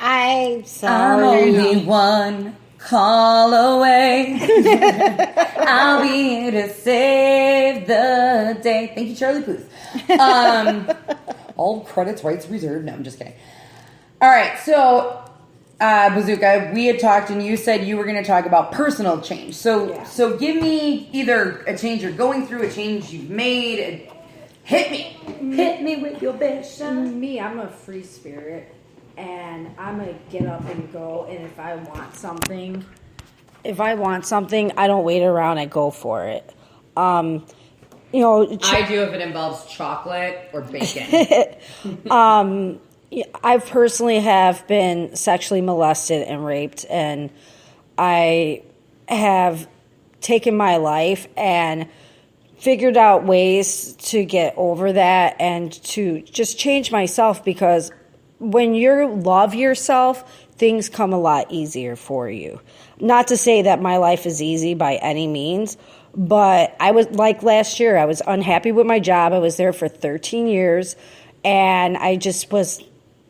I'm I'm sorry. only one call away. I'll be here to save the day. Thank you, Charlie Puth. All credits, rights reserved. No, I'm just kidding. All right, so Bazooka, we had talked, and you said you were going to talk about personal change. So give me either a change you're going through, a change you've made. Hit me with your best shot. Me, I'm a free spirit, and I'm gonna get up and go. And if I want something, I don't wait around. I go for it. You know, I do if it involves chocolate or bacon. I personally have been sexually molested and raped, and I have taken my life and figured out ways to get over that and to just change myself, because when you love yourself, things come a lot easier for you. Not to say that my life is easy by any means, but I was like last year, I was unhappy with my job. I was there for 13 years, and I just was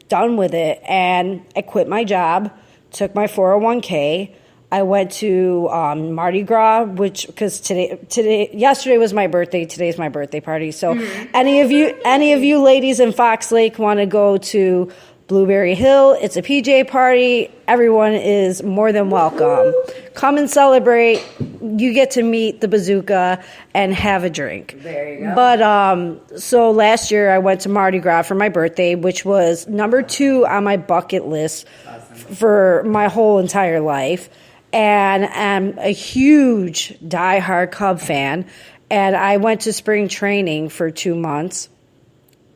done with it, and I quit my job, took my 401k. I went to Mardi Gras, because yesterday was my birthday. Today's my birthday party. So any of you ladies in Fox Lake want to go to Blueberry Hill? It's a PJ party. Everyone is more than welcome. Come and celebrate. You get to meet the Bazooka and have a drink. There you go. But so last year I went to Mardi Gras for my birthday, which was number 2 on my bucket list for my whole entire life. And I'm a huge diehard Cub fan. And I went to spring training for 2 months.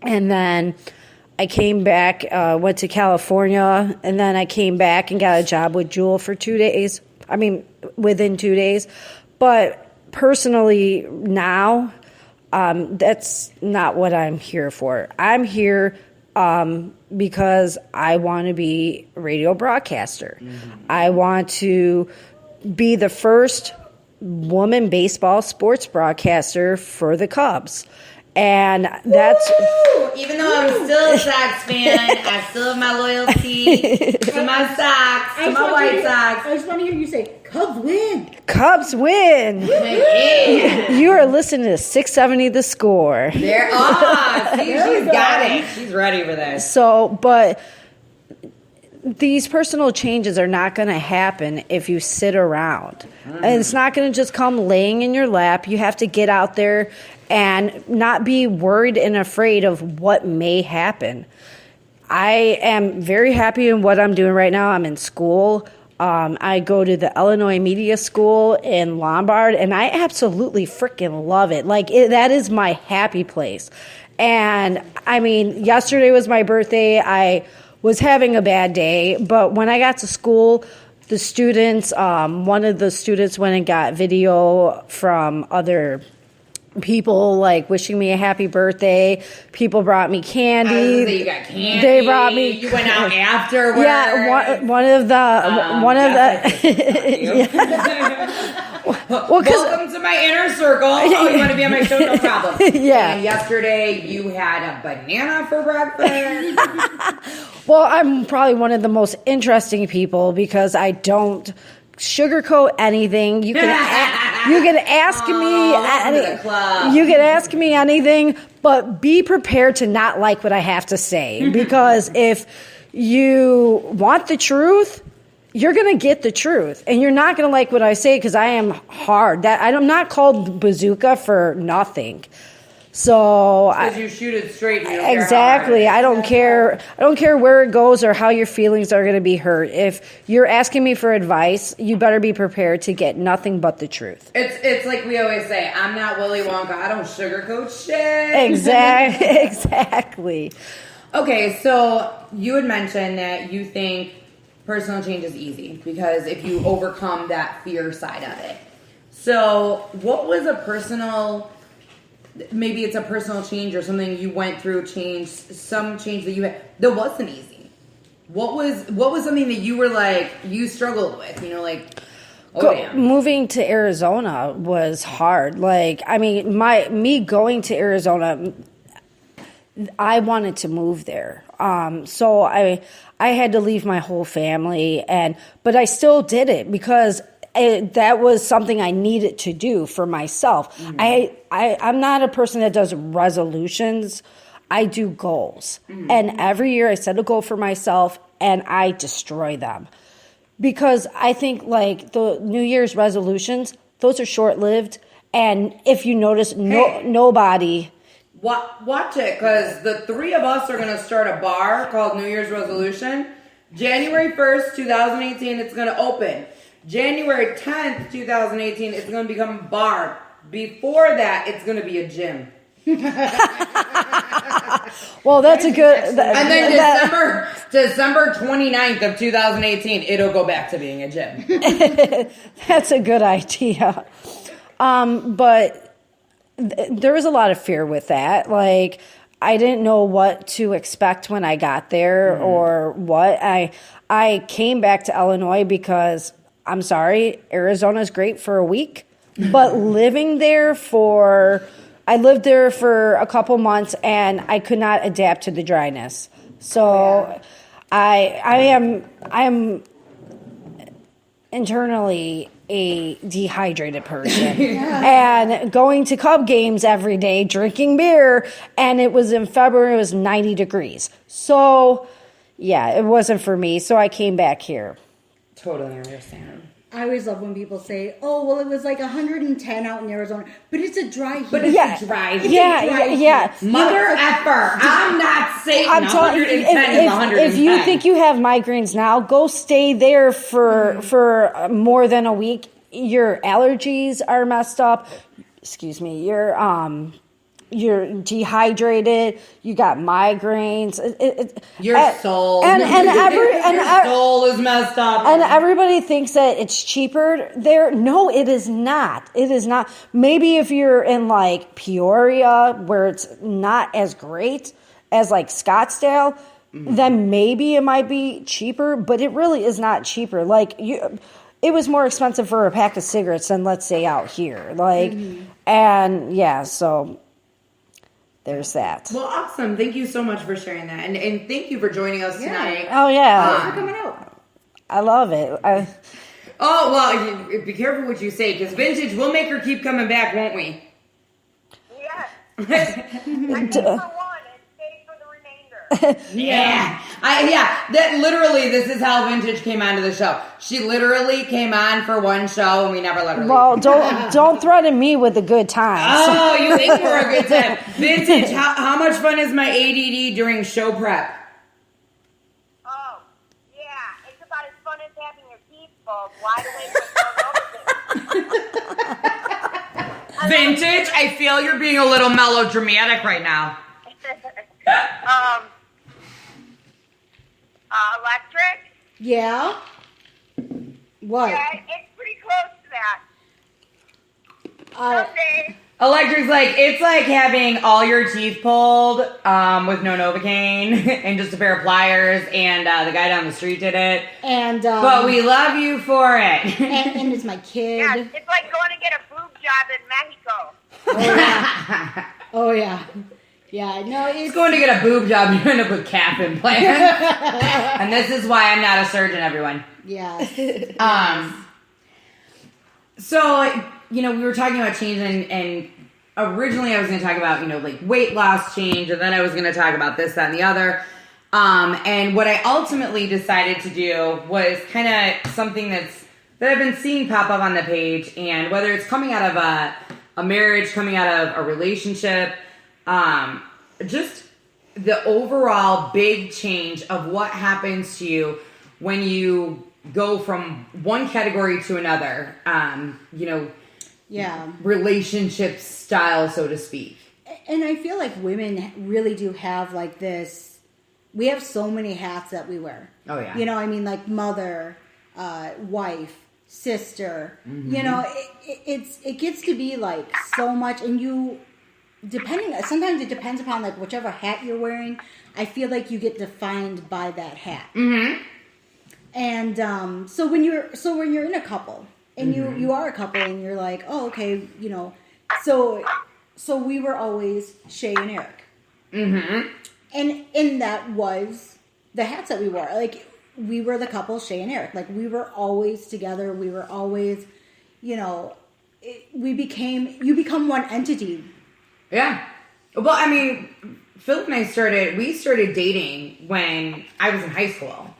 And then I came back, went to California. And then I came back and got a job with Jewel for 2 days. I mean, within 2 days. But personally now, that's not what I'm here for. I'm here because I want to be a radio broadcaster. I want to be the first woman baseball sports broadcaster for the Cubs. And that's... Even though I'm still a Sox fan, I still have my loyalty to my Sox, to my White Sox. I just want to hear you say, Cubs win. Cubs win. Yeah. You are listening to 670 The Score. See, she's got it. She's ready for this. So, but these personal changes are not going to happen if you sit around. And it's not going to just come laying in your lap. You have to get out there and not be worried and afraid of what may happen. I am very happy in what I'm doing right now. I'm in school. I go to the Illinois Media School in Lombard, and I absolutely freaking love it. Like, that is my happy place. And, I mean, yesterday was my birthday. I was having a bad day, but when I got to school, the students, one of the students went and got video from other people, like, wishing me a happy birthday. People brought me candy. You got candy. They brought me. You went out afterwards. Yeah, one of the. Welcome to my inner circle. Oh, you want to be on my show? No problem. Yeah. And yesterday you had a banana for breakfast. Well, I'm probably one of the most interesting people because I don't sugarcoat anything. You can ask me anything, but be prepared to not like what I have to say, because if you want the truth, you're going to get the truth, and you're not going to like what I say because I am hard. I'm not called Bazooka for nothing. So Because you shoot it straight. exactly. I don't care. I don't care where it goes or how your feelings are going to be hurt. If you're asking me for advice, you better be prepared to get nothing but the truth. It's like we always say, I'm not Willy Wonka. I don't sugarcoat shit. Exactly. Okay, so you had mentioned that you think personal change is easy because if you overcome that fear side of it. So what was a personal... Maybe it's a personal change or something you went through, some change that you had that wasn't easy. What was something that you were like, you struggled with, like, damn. Moving to Arizona was hard. Like, I mean, me going to Arizona, I wanted to move there. So I had to leave my whole family, but I still did it because that was something I needed to do for myself. Mm-hmm. I'm not a person that does resolutions. I do goals. Mm-hmm. And every year I set a goal for myself and I destroy them. Because I think like the New Year's resolutions, those are short-lived. And if you notice, nobody... Watch it, because the three of us are going to start a bar called New Year's Resolution. January 1st, 2018, it's going to open. January 10th, 2018, it's going to become a bar. Before that, it's going to be a gym. Well, that's a good... And then December 29th of 2018, it'll go back to being a gym. That's a good idea. But there was a lot of fear with that. Like, I didn't know what to expect when I got there or what. I came back to Illinois because... I'm sorry, Arizona's great for a week, but I lived there for a couple months and I could not adapt to the dryness. So I am internally a dehydrated person and going to Cub games every day, drinking beer, and it was in February, it was 90 degrees. So yeah, it wasn't for me. So I came back here. Totally understand. I always love when people say, "Oh, well, it was like 110 out in Arizona, but it's a dry heat." But it's a dry heat. Yeah. Mother effer. I'm not saying I'm telling you, 110 is 110. If you think you have migraines now, go stay there for more than a week. Your allergies are messed up. Excuse me. You're dehydrated. You got migraines. Your soul. And your soul is messed up. And everybody thinks that it's cheaper there. No, it is not. It is not. Maybe if you're in like Peoria, where it's not as great as like Scottsdale, then maybe it might be cheaper. But it really is not cheaper. Like it was more expensive for a pack of cigarettes than let's say out here. Like, and yeah, so. there's that. Well, awesome. Thank you so much for sharing that. And thank you for joining us tonight. Oh, yeah. Thanks for coming out. I love it. Oh, well, be careful what you say, because Vintage, we'll make her keep coming back, won't we? Yes. I think for one, and stay for the remainder. Yeah. That literally, this is how Vintage came onto the show. She literally came on for one show, and we never let her leave. Well, don't threaten me with a good time. Oh, you think we're a good time. Vintage, how much fun is my ADD during show prep? Oh, yeah. It's about as fun as having your teeth pulled wide awake with no Vintage, I feel you're being a little melodramatic right now. Electric? Yeah? What? Yeah, it's pretty close to that. Some days. Electric's it's like having all your teeth pulled with no Novocaine and just a pair of pliers, and the guy down the street did it. And but we love you for it. and it's my kid. Yeah, it's like going to get a boob job in Mexico. Oh yeah. Oh yeah. Yeah, no, It's going to get a boob job, you end up with calf implants. And this is why I'm not a surgeon, everyone. Yeah. So, we were talking about change, and originally I was going to talk about, weight loss change, and then I was going to talk about this, that, and the other. And what I ultimately decided to do was kind of something that I've been seeing pop up on the page, and whether it's coming out of a marriage, coming out of a relationship, just the overall big change of what happens to you when you go from one category to another, relationship style, so to speak. And I feel like women really do have this, we have so many hats that we wear. Oh, yeah. Like mother, wife, sister, it gets to be so much, and sometimes it depends upon whichever hat you're wearing. I feel like you get defined by that hat. Mm-hmm. And so when you're in a couple and you are a couple and you're like, oh, okay, so we were always Shay and Eric. Mm-hmm. And that was the hats that we wore. We were the couple Shay and Eric. We were always together. We were always, you become one entity. Yeah. Well, Phil and I started dating when I was in high school.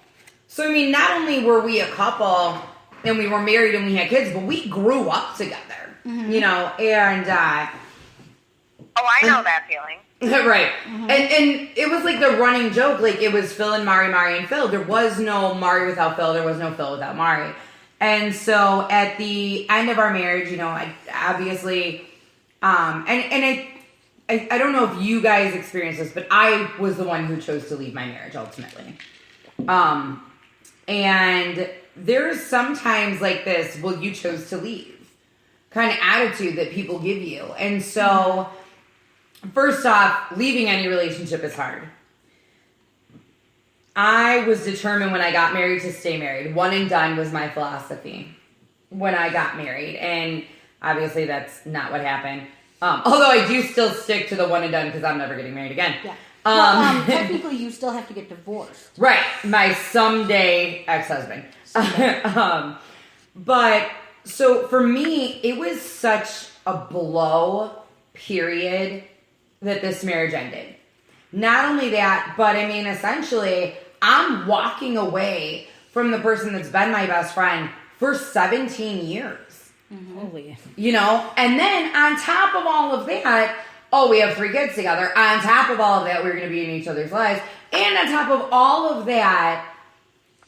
So, not only were we a couple and we were married and we had kids, but we grew up together, and... Oh, I know that feeling. Right. Mm-hmm. And it was the running joke. It was Phil and Mari, Mari and Phil. There was no Mari without Phil. There was no Phil without Mari. And so at the end of our marriage, I obviously... I don't know if you guys experienced this, but I was the one who chose to leave my marriage ultimately. And there's sometimes this, well, you chose to leave kind of attitude that people give you. And so, first off, leaving any relationship is hard. I was determined when I got married to stay married. One and done was my philosophy when I got married. And obviously that's not what happened. Although I do still stick to the one and done because I'm never getting married again. Yeah. Technically, you still have to get divorced. Right. My someday ex-husband. But, so for me, it was such a blow, period, that this marriage ended. Not only that, but essentially, I'm walking away from the person that's been my best friend for 17 years. Mm-hmm. Holy. And then on top of all of that, we have 3 kids together. On top of all of that, we're going to be in each other's lives. And on top of all of that,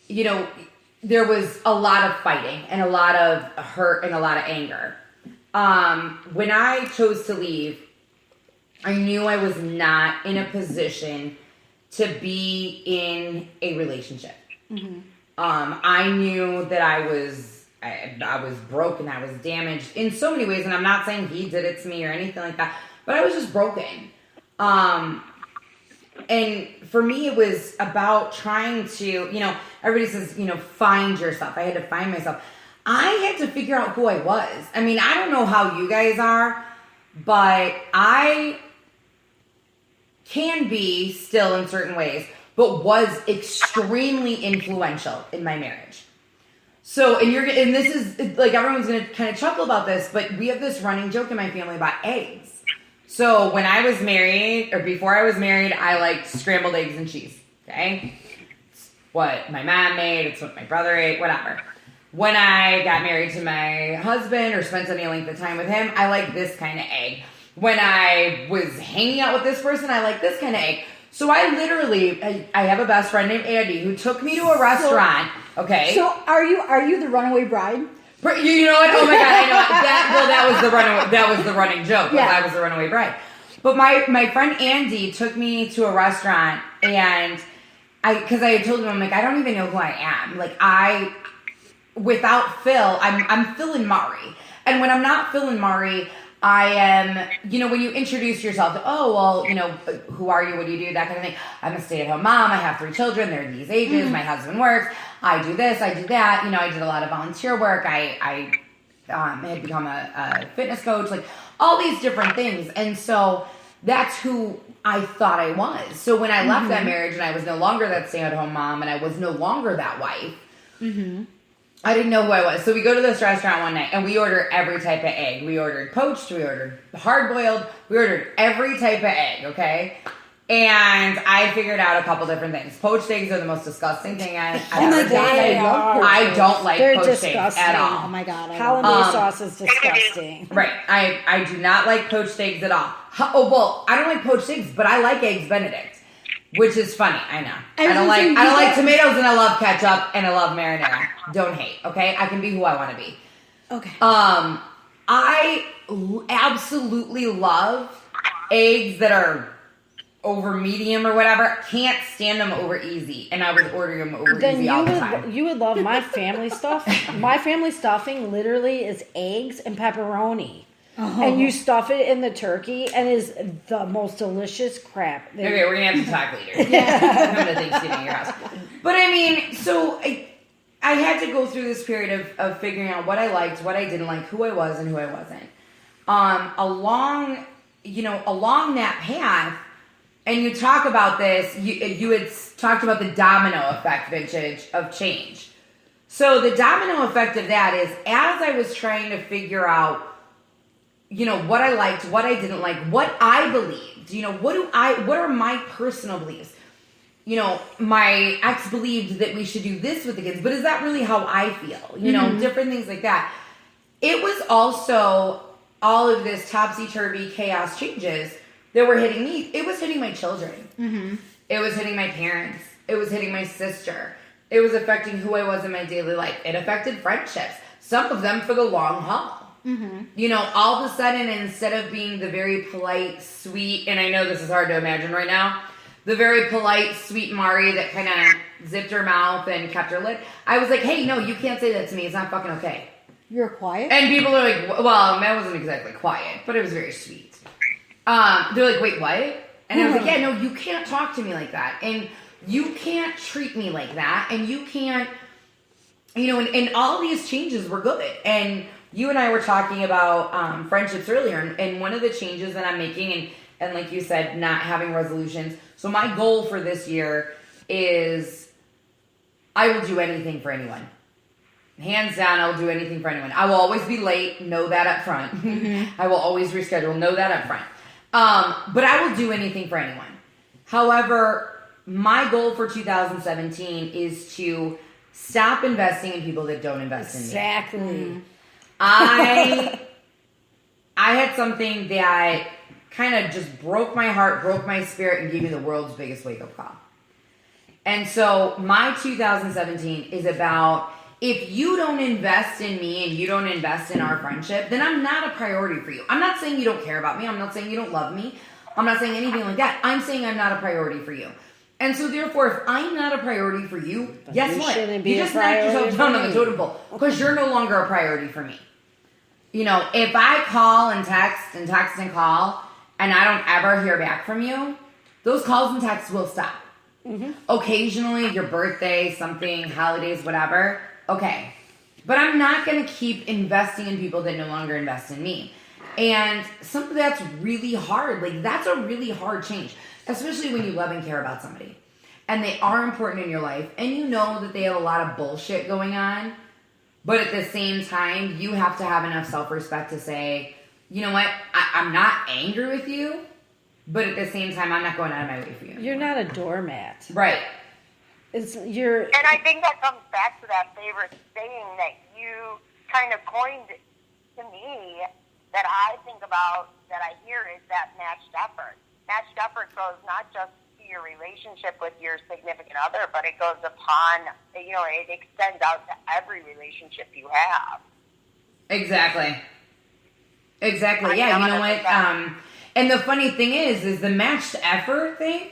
there was a lot of fighting and a lot of hurt and a lot of anger. When I chose to leave, I knew I was not in a position to be in a relationship. Mm-hmm. I knew that I was broken. I was damaged in so many ways. And I'm not saying he did it to me or anything like that, but I was just broken. And for me, it was about trying to, everybody says, find yourself. I had to find myself. I had to figure out who I was. I don't know how you guys are, but I can be still in certain ways, but was extremely influential in my marriage. So, and this is like, everyone's going to kind of chuckle about this, but we have this running joke in my family about eggs. So when I was married, or before I was married, I liked scrambled eggs and cheese. Okay? It's what my mom made, it's what my brother ate, whatever. When I got married to my husband or spent any length of time with him, I like this kind of egg. When I was hanging out with this person, I like this kind of egg. So I literally, I have a best friend named Andy who took me to a restaurant. Okay. So are you the runaway bride? You know what? Oh my God, I know that was the running joke. Yeah. I was the runaway bride. But my friend Andy took me to a restaurant, and because I had told him, I'm like, I don't even know who I am. Like, without Phil, I'm Phil and Mari. And when I'm not Phil and Mari, I am, when you introduce yourself, who are you? What do you do? That kind of thing. I'm a stay-at-home mom. I have 3 children. They're these ages. My husband works. I do this. I do that. I did a lot of volunteer work. I had become a fitness coach, like all these different things. And so that's who I thought I was. So when I left that marriage and I was no longer that stay-at-home mom and I was no longer that wife, I didn't know who I was. So we go to this restaurant one night and we order every type of egg. We ordered poached, we ordered hard-boiled, we ordered every type of egg, okay? And I figured out a couple different things. Poached eggs are the most disgusting thing I've ever tasted. I don't like poached eggs at all. Oh my God. Hollandaise sauce is disgusting. Right. I do not like poached eggs at all. I don't like poached eggs, but I like eggs Benedict. Which is funny, I know. I don't like tomatoes, and I love ketchup, and I love marinara. Don't hate, okay? I can be who I want to be. Okay. I absolutely love eggs that are over medium or whatever. Can't stand them over easy, and I was ordering them over easy all the time. You would love my family stuff. My family stuffing literally is eggs and pepperoni. And you stuff it in the turkey, and it is the most delicious crap. Okay, we're going to have to talk later. Come to Thanksgiving at your house. But I mean, so I had to go through this period of figuring out what I liked, what I didn't like, who I was and who I wasn't. Along that path, and you talk about this, you had talked about the domino effect, Vintage, of change. So the domino effect of that is, as I was trying to figure out what I liked, what I didn't like, what I believed, what are my personal beliefs? My ex believed that we should do this with the kids, but is that really how I feel? Different things like that. It was also all of this topsy-turvy chaos changes that were hitting me. It was hitting my children. It was hitting my parents. It was hitting my sister. It was affecting who I was in my daily life. It affected friendships, some of them for the long haul. All of a sudden, instead of being the very polite, sweet, and I know this is hard to imagine right now, the very polite, sweet Mari that kind of zipped her mouth and kept her lid, I was like, hey, no, you can't say that to me. It's not fucking okay. You're quiet? And people are like, well, that wasn't exactly quiet, but it was very sweet. They're like, wait, what? And I was like, yeah, no, you can't talk to me like that. And you can't treat me like that. And you can't, and all these changes were good. And you and I were talking about friendships earlier, and one of the changes that I'm making, and like you said, not having resolutions. So my goal for this year is I will do anything for anyone. Hands down, I will do anything for anyone. I will always be late, know that up front. I will always reschedule, know that up front. But I will do anything for anyone. However, my goal for 2017 is to stop investing in people that don't invest in me. Exactly. I had something that kind of just broke my heart, broke my spirit, and gave me the world's biggest wake-up call. And so my 2017 is about, if you don't invest in me and you don't invest in our friendship, then I'm not a priority for you. I'm not saying you don't care about me. I'm not saying you don't love me. I'm not saying anything like that. I'm saying I'm not a priority for you. And so therefore, if I'm not a priority for you, guess what? You just knocked yourself down on the totem pole because you're no longer a priority for me. If I call and text and call and I don't ever hear back from you, those calls and texts will stop. Occasionally, your birthday, something, holidays, whatever, okay. But I'm not going to keep investing in people that no longer invest in me. And something that's really hard, like that's a really hard change. especially when you love and care about somebody and they are important in your life and you know that they have a lot of bullshit going on, but at the same time, you have to have enough self-respect to say, you know what, I'm not angry with you, but at the same time, I'm not going out of my way for you. You're not a doormat. Right. And I think that comes back to that favorite saying that you kind of coined to me that I think about, that I hear, is that matched effort. Matched effort goes not just to your relationship with your significant other, but it goes upon, it extends out to every relationship you have. Exactly. Yeah, you know what? And the funny thing is the matched effort thing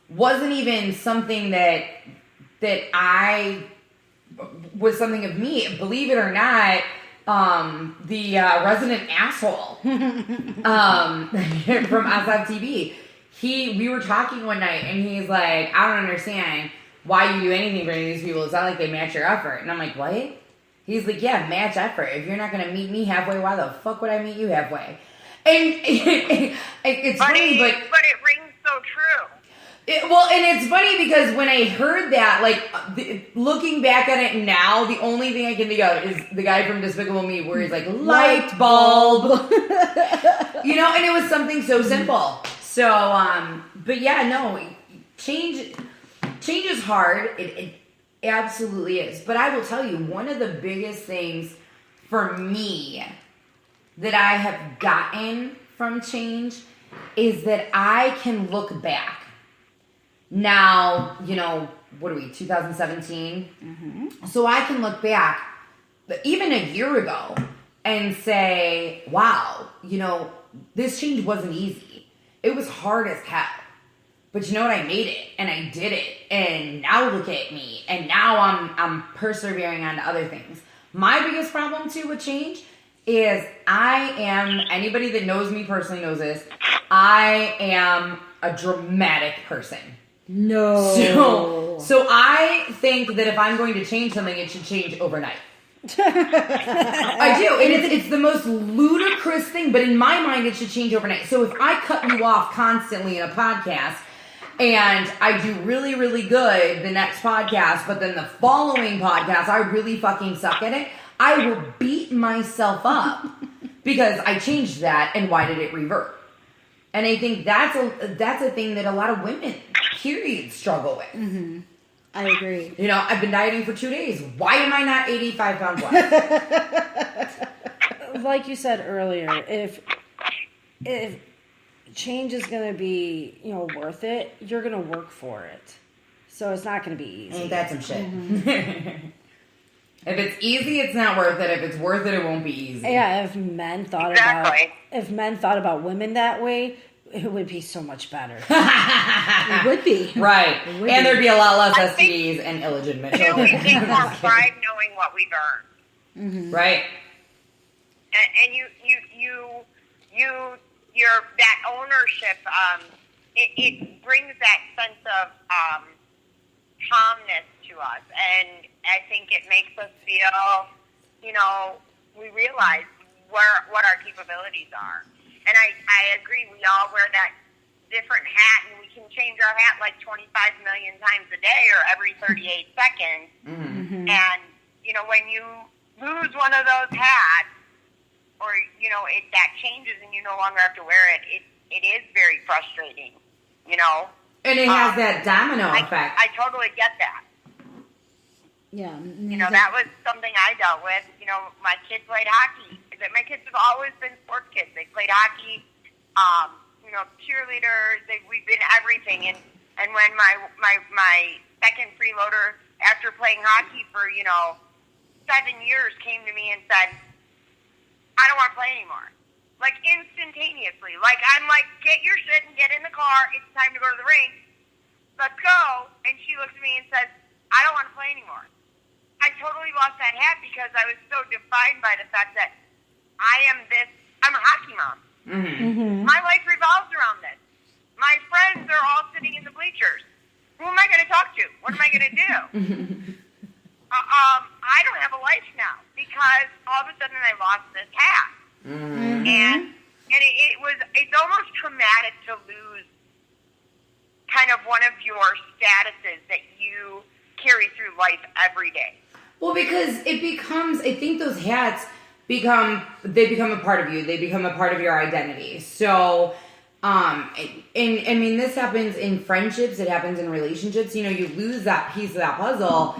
wasn't even something that I was something of me. Believe it or not, the resident asshole from SFTV, we were talking one night and he's like, I don't understand why you do anything for any of these people. It's not like they match your effort. And I'm like, what? He's like, yeah, match effort. If you're not going to meet me halfway, why the fuck would I meet you halfway? And it's funny, but it rings so true. And it's funny because when I heard that, like, looking back at it now, the only thing I can think of is the guy from Despicable Me where he's like, light bulb. And it was something so simple. So, but yeah, no, change is hard. It absolutely is. But I will tell you, one of the biggest things for me that I have gotten from change is that I can look back. Now, what are we, 2017? Mm-hmm. So I can look back even a year ago and say, wow, this change wasn't easy. It was hard as hell. But you know what? I made it and I did it. And now look at me. And now I'm persevering on to other things. My biggest problem too with change is anybody that knows me personally knows this, I am a dramatic person. No. So I think that if I'm going to change something, it should change overnight. I do. And it's the most ludicrous thing, but in my mind, it should change overnight. So if I cut you off constantly in a podcast and I do really, really good the next podcast, but then the following podcast, I really fucking suck at it, I will beat myself up because I changed that and why did it revert? And I think that's a thing that a lot of women, period, struggle with. Mm-hmm. I agree. I've been dieting for 2 days. Why am I not 85 pounds less? Like you said earlier, if change is going to be, worth it, you're going to work for it. So it's not going to be easy. Ain't that some shit? Mm-hmm. If it's easy, it's not worth it. If it's worth it, it won't be easy. Yeah, if men thought about women that way, it would be so much better. It would be. Right. And there'd be a lot less STDs and illegitimate children. We take more pride knowing what we've earned. Mm-hmm. Right. And you're that ownership, it brings that sense of calmness to us. And I think it makes us feel, we realize what our capabilities are. And I agree, we all wear that different hat, and we can change our hat like 25 million times a day or every 38 seconds. Mm-hmm. And, when you lose one of those hats, or, that changes and you no longer have to wear it, it is very frustrating, And it has that domino effect. I totally get that. Yeah. That was something I dealt with. My kids played hockey. My kids have always been sports kids. They played hockey, cheerleaders. We've been everything. And when my second freeloader, after playing hockey for, 7 years, came to me and said, I don't want to play anymore. Like, instantaneously. Like, I'm like, get your shit and get in the car. It's time to go to the rink. Let's go. And she looks at me and says, I don't want to play anymore. I totally lost that hat because I was so defined by the fact that I'm a hockey mom. Mm-hmm. Mm-hmm. My life revolves around this. My friends are all sitting in the bleachers. Who am I going to talk to? What am I going to do? I don't have a life now because all of a sudden I lost this hat. Mm-hmm. And it's almost traumatic to lose kind of one of your statuses that you carry through life every day? Well, because it becomes, I think those hats become a part of you. They become a part of your identity. So, and I mean, this happens in friendships. It happens in relationships. You know, you lose that piece of that puzzle,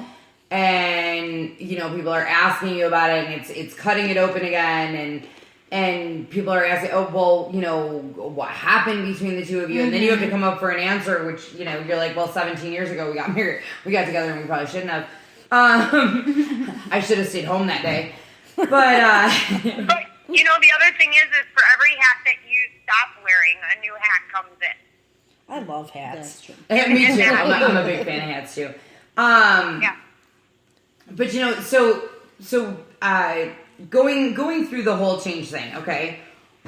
and you know, people are asking you about it, and it's cutting it open again, and people are asking, oh, well, you know, what happened between the two of you? And then you have to come up for an answer, which, you know, you're like, well, 17 years ago we got married, we got together, and we probably shouldn't have. I should have stayed home that day. But, But, you know, the other thing is for every hat that you stop wearing, a new hat comes in. I love hats. That's true. me too. I'm a big fan of hats too. Yeah. But you know, so going through the whole change thing, okay?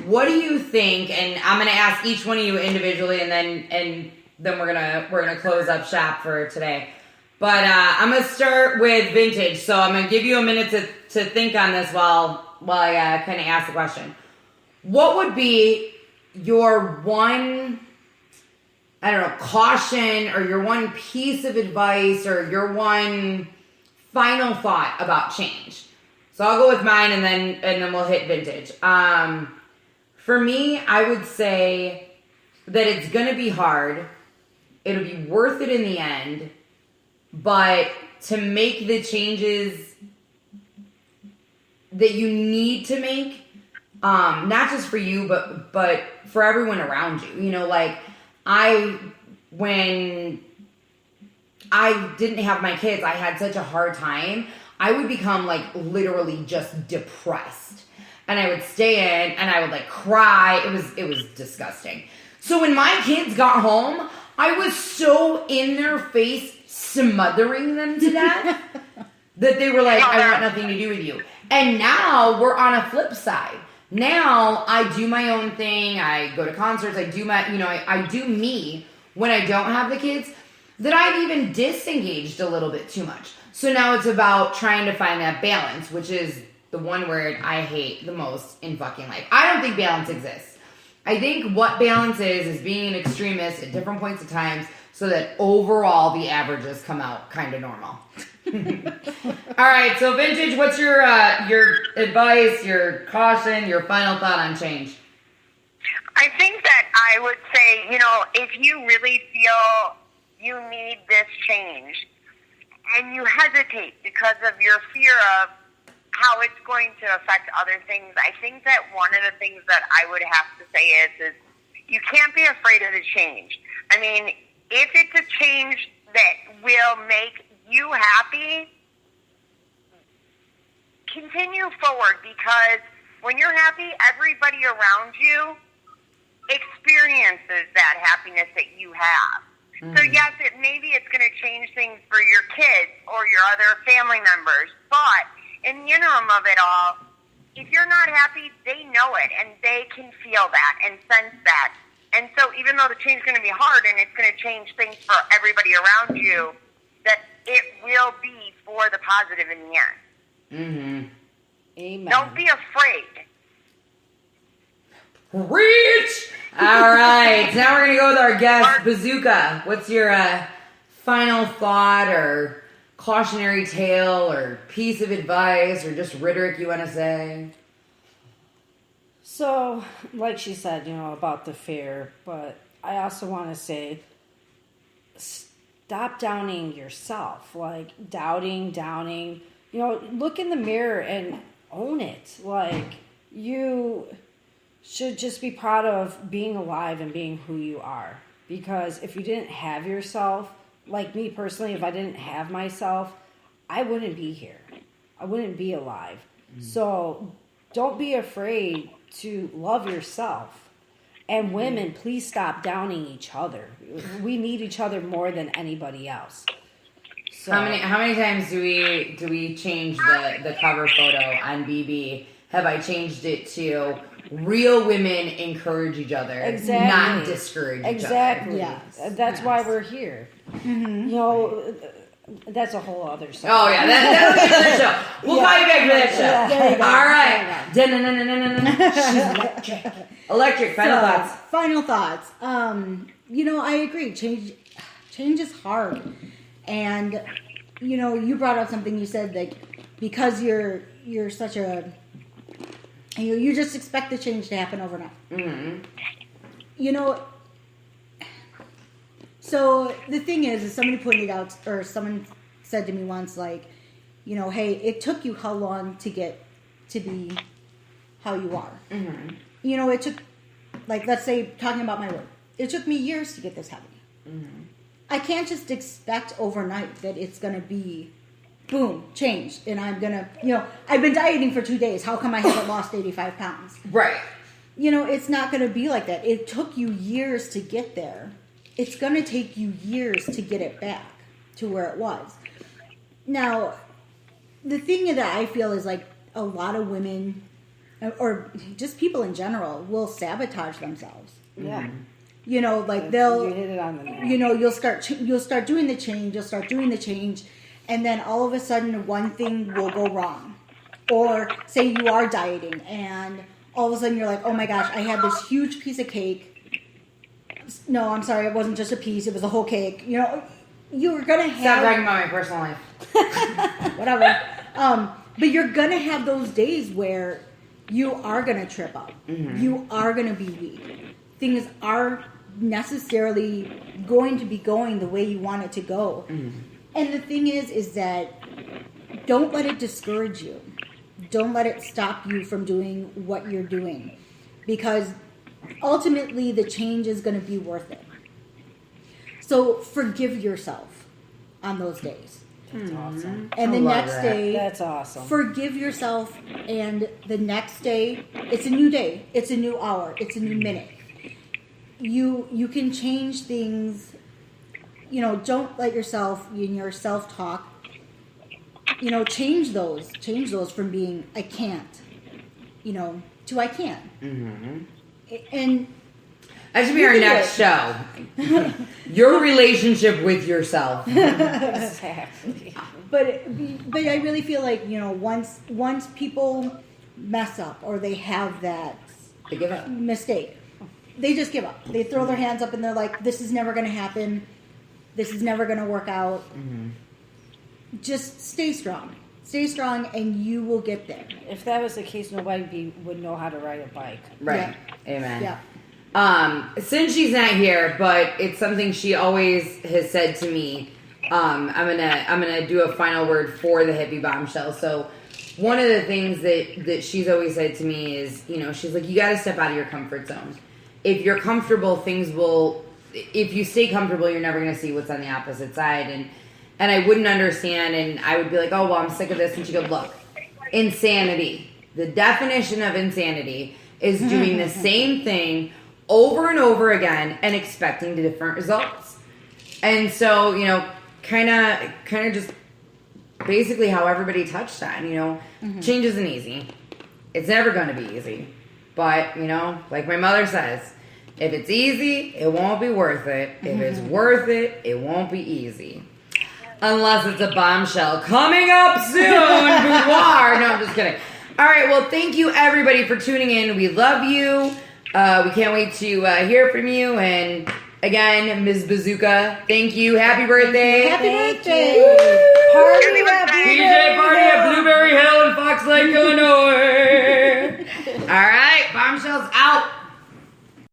What do you think? And I'm gonna ask each one of you individually, and then we're gonna close up shop for today. But I'm gonna start with vintage. So I'm gonna give you a minute to think on this while I kind of ask the question. What would be your one, I don't know, caution, or your one piece of advice, or your one final thought about change? So I'll go with mine, and then we'll hit vintage. For me, I would say that it's gonna be hard. It'll be worth it in the end, but to make the changes that you need to make, not just for you, but for everyone around you. You know, like when I didn't have my kids, I had such a hard time. I would become like literally just depressed, and I would stay in and I would like cry. It was disgusting. So when my kids got home, I was so in their face, smothering them to death that they were like, I want nothing to do with you. And now we're on a flip side. Now I do my own thing. I go to concerts. I do I do me when I don't have the kids, that I've even disengaged a little bit too much. So now it's about trying to find that balance, which is the one word I hate the most in fucking life. I don't think balance exists. I think what balance is being an extremist at different points of times, so that overall the averages come out kind of normal. All right, so vintage, what's your advice, your caution, your final thought on change? I think that I would say, you know, if you really feel you need this change and you hesitate because of your fear of how it's going to affect other things, I think that one of the things that I would have to say is you can't be afraid of the change. I mean, if it's a change that will make you happy, continue forward, because when you're happy, everybody around you experiences that happiness that you have. So yes, maybe it's going to change things for your kids or your other family members, but in the interim of it all, if you're not happy, they know it, and they can feel that and sense that. And so even though the change is going to be hard and it's going to change things for everybody around you, that it will be for the positive in the end. Mm-hmm. Amen. Don't be afraid. Reach! All right, now we're going to go with our guest, Bazooka. What's your final thought or cautionary tale or piece of advice or just rhetoric you want to say? So, like she said, you know, about the fear, but I also want to say, stop downing yourself. Like, downing, you know, look in the mirror and own it. Like, you should just be proud of being alive and being who you are. Because if you didn't have yourself, like me personally, if I didn't have myself, I wouldn't be here. I wouldn't be alive. So don't be afraid to love yourself. And women, please stop downing each other. We need each other more than anybody else. So, How many times do we change the cover photo on BB? Have I changed it to real women encourage each other, exactly. not discourage each other? Exactly. Yes. That's why we're here. You know, that's a whole other show. Oh yeah, that'll be another show. We'll call you back for that show. There you go. All right, She's electric. Final thoughts. Final thoughts. I agree. Change is hard, and you brought up something. You said like because you're such a you just expect the change to happen overnight. Mm-hmm. So the thing is somebody pointed out, or someone said to me once, like, hey, it took you how long to get to be how you are? Mm-hmm. It took, like, let's say, talking about my work, it took me years to get this heavy. Mm-hmm. I can't just expect overnight that it's going to be, boom, changed, and I'm going to, I've been dieting for 2 days. How come I haven't lost 85 pounds? Right. It's not going to be like that. It took you years to get there. It's going to take you years to get it back to where it was. Now, the thing that I feel is like a lot of women, or just people in general, will sabotage themselves. Yeah. Like they'll, you hit it on the nail. you'll start doing the change, and then all of a sudden one thing will go wrong. Or say you are dieting, and all of a sudden you're like, oh my gosh, I had this huge piece of cake. No, I'm sorry, it wasn't just a piece, it was a whole cake. You're gonna have... Stop talking about my personal life. Whatever. But you're gonna have those days where you are gonna trip up. Mm-hmm. You are gonna be weak. Things aren't necessarily going to be going the way you want it to go. Mm-hmm. And the thing is that don't let it discourage you. Don't let it stop you from doing what you're doing. Because ultimately the change is going to be worth it. So forgive yourself on those days. That's awesome. And the next that. day, That's awesome. forgive yourself, and the next day, it's a new day, it's a new hour, it's a new minute. You can change things. Don't let yourself in your self-talk, change those from being I can't, to I can. Mm-hmm. And that should be our next show. Your relationship with yourself. Exactly. But I really feel like once people mess up or they have that They give up. mistake, they just give up. They throw their hands up and they're like, "This is never going to happen. This is never going to work out." Mm-hmm. Just stay strong. Stay strong, and you will get there. If that was the case, nobody would know how to ride a bike. Right. Yeah. Amen. Yeah. Since she's not here, but it's something she always has said to me. I'm gonna do a final word for the hippie bombshell. So one of the things that she's always said to me is, she's like, you got to step out of your comfort zone. If you're comfortable, things will. If you stay comfortable, you're never gonna see what's on the opposite side. And I wouldn't understand, and I would be like, oh, well, I'm sick of this. And she'd go, look, insanity. The definition of insanity is doing the same thing over and over again and expecting different results. And so, kind of just basically how everybody touched on, change isn't easy. It's never going to be easy. But, like my mother says, if it's easy, it won't be worth it. If it's worth it, it won't be easy. Unless it's a bombshell coming up soon. Boudoir. No, I'm just kidding. All right. Well, thank you everybody for tuning in. We love you. We can't wait to hear from you. And again, Ms. Bazooka, thank you. Happy birthday. Happy Thank birthday. you. Party PJ party at Blueberry Hill in Fox Lake, Illinois. All right. Bombshells out.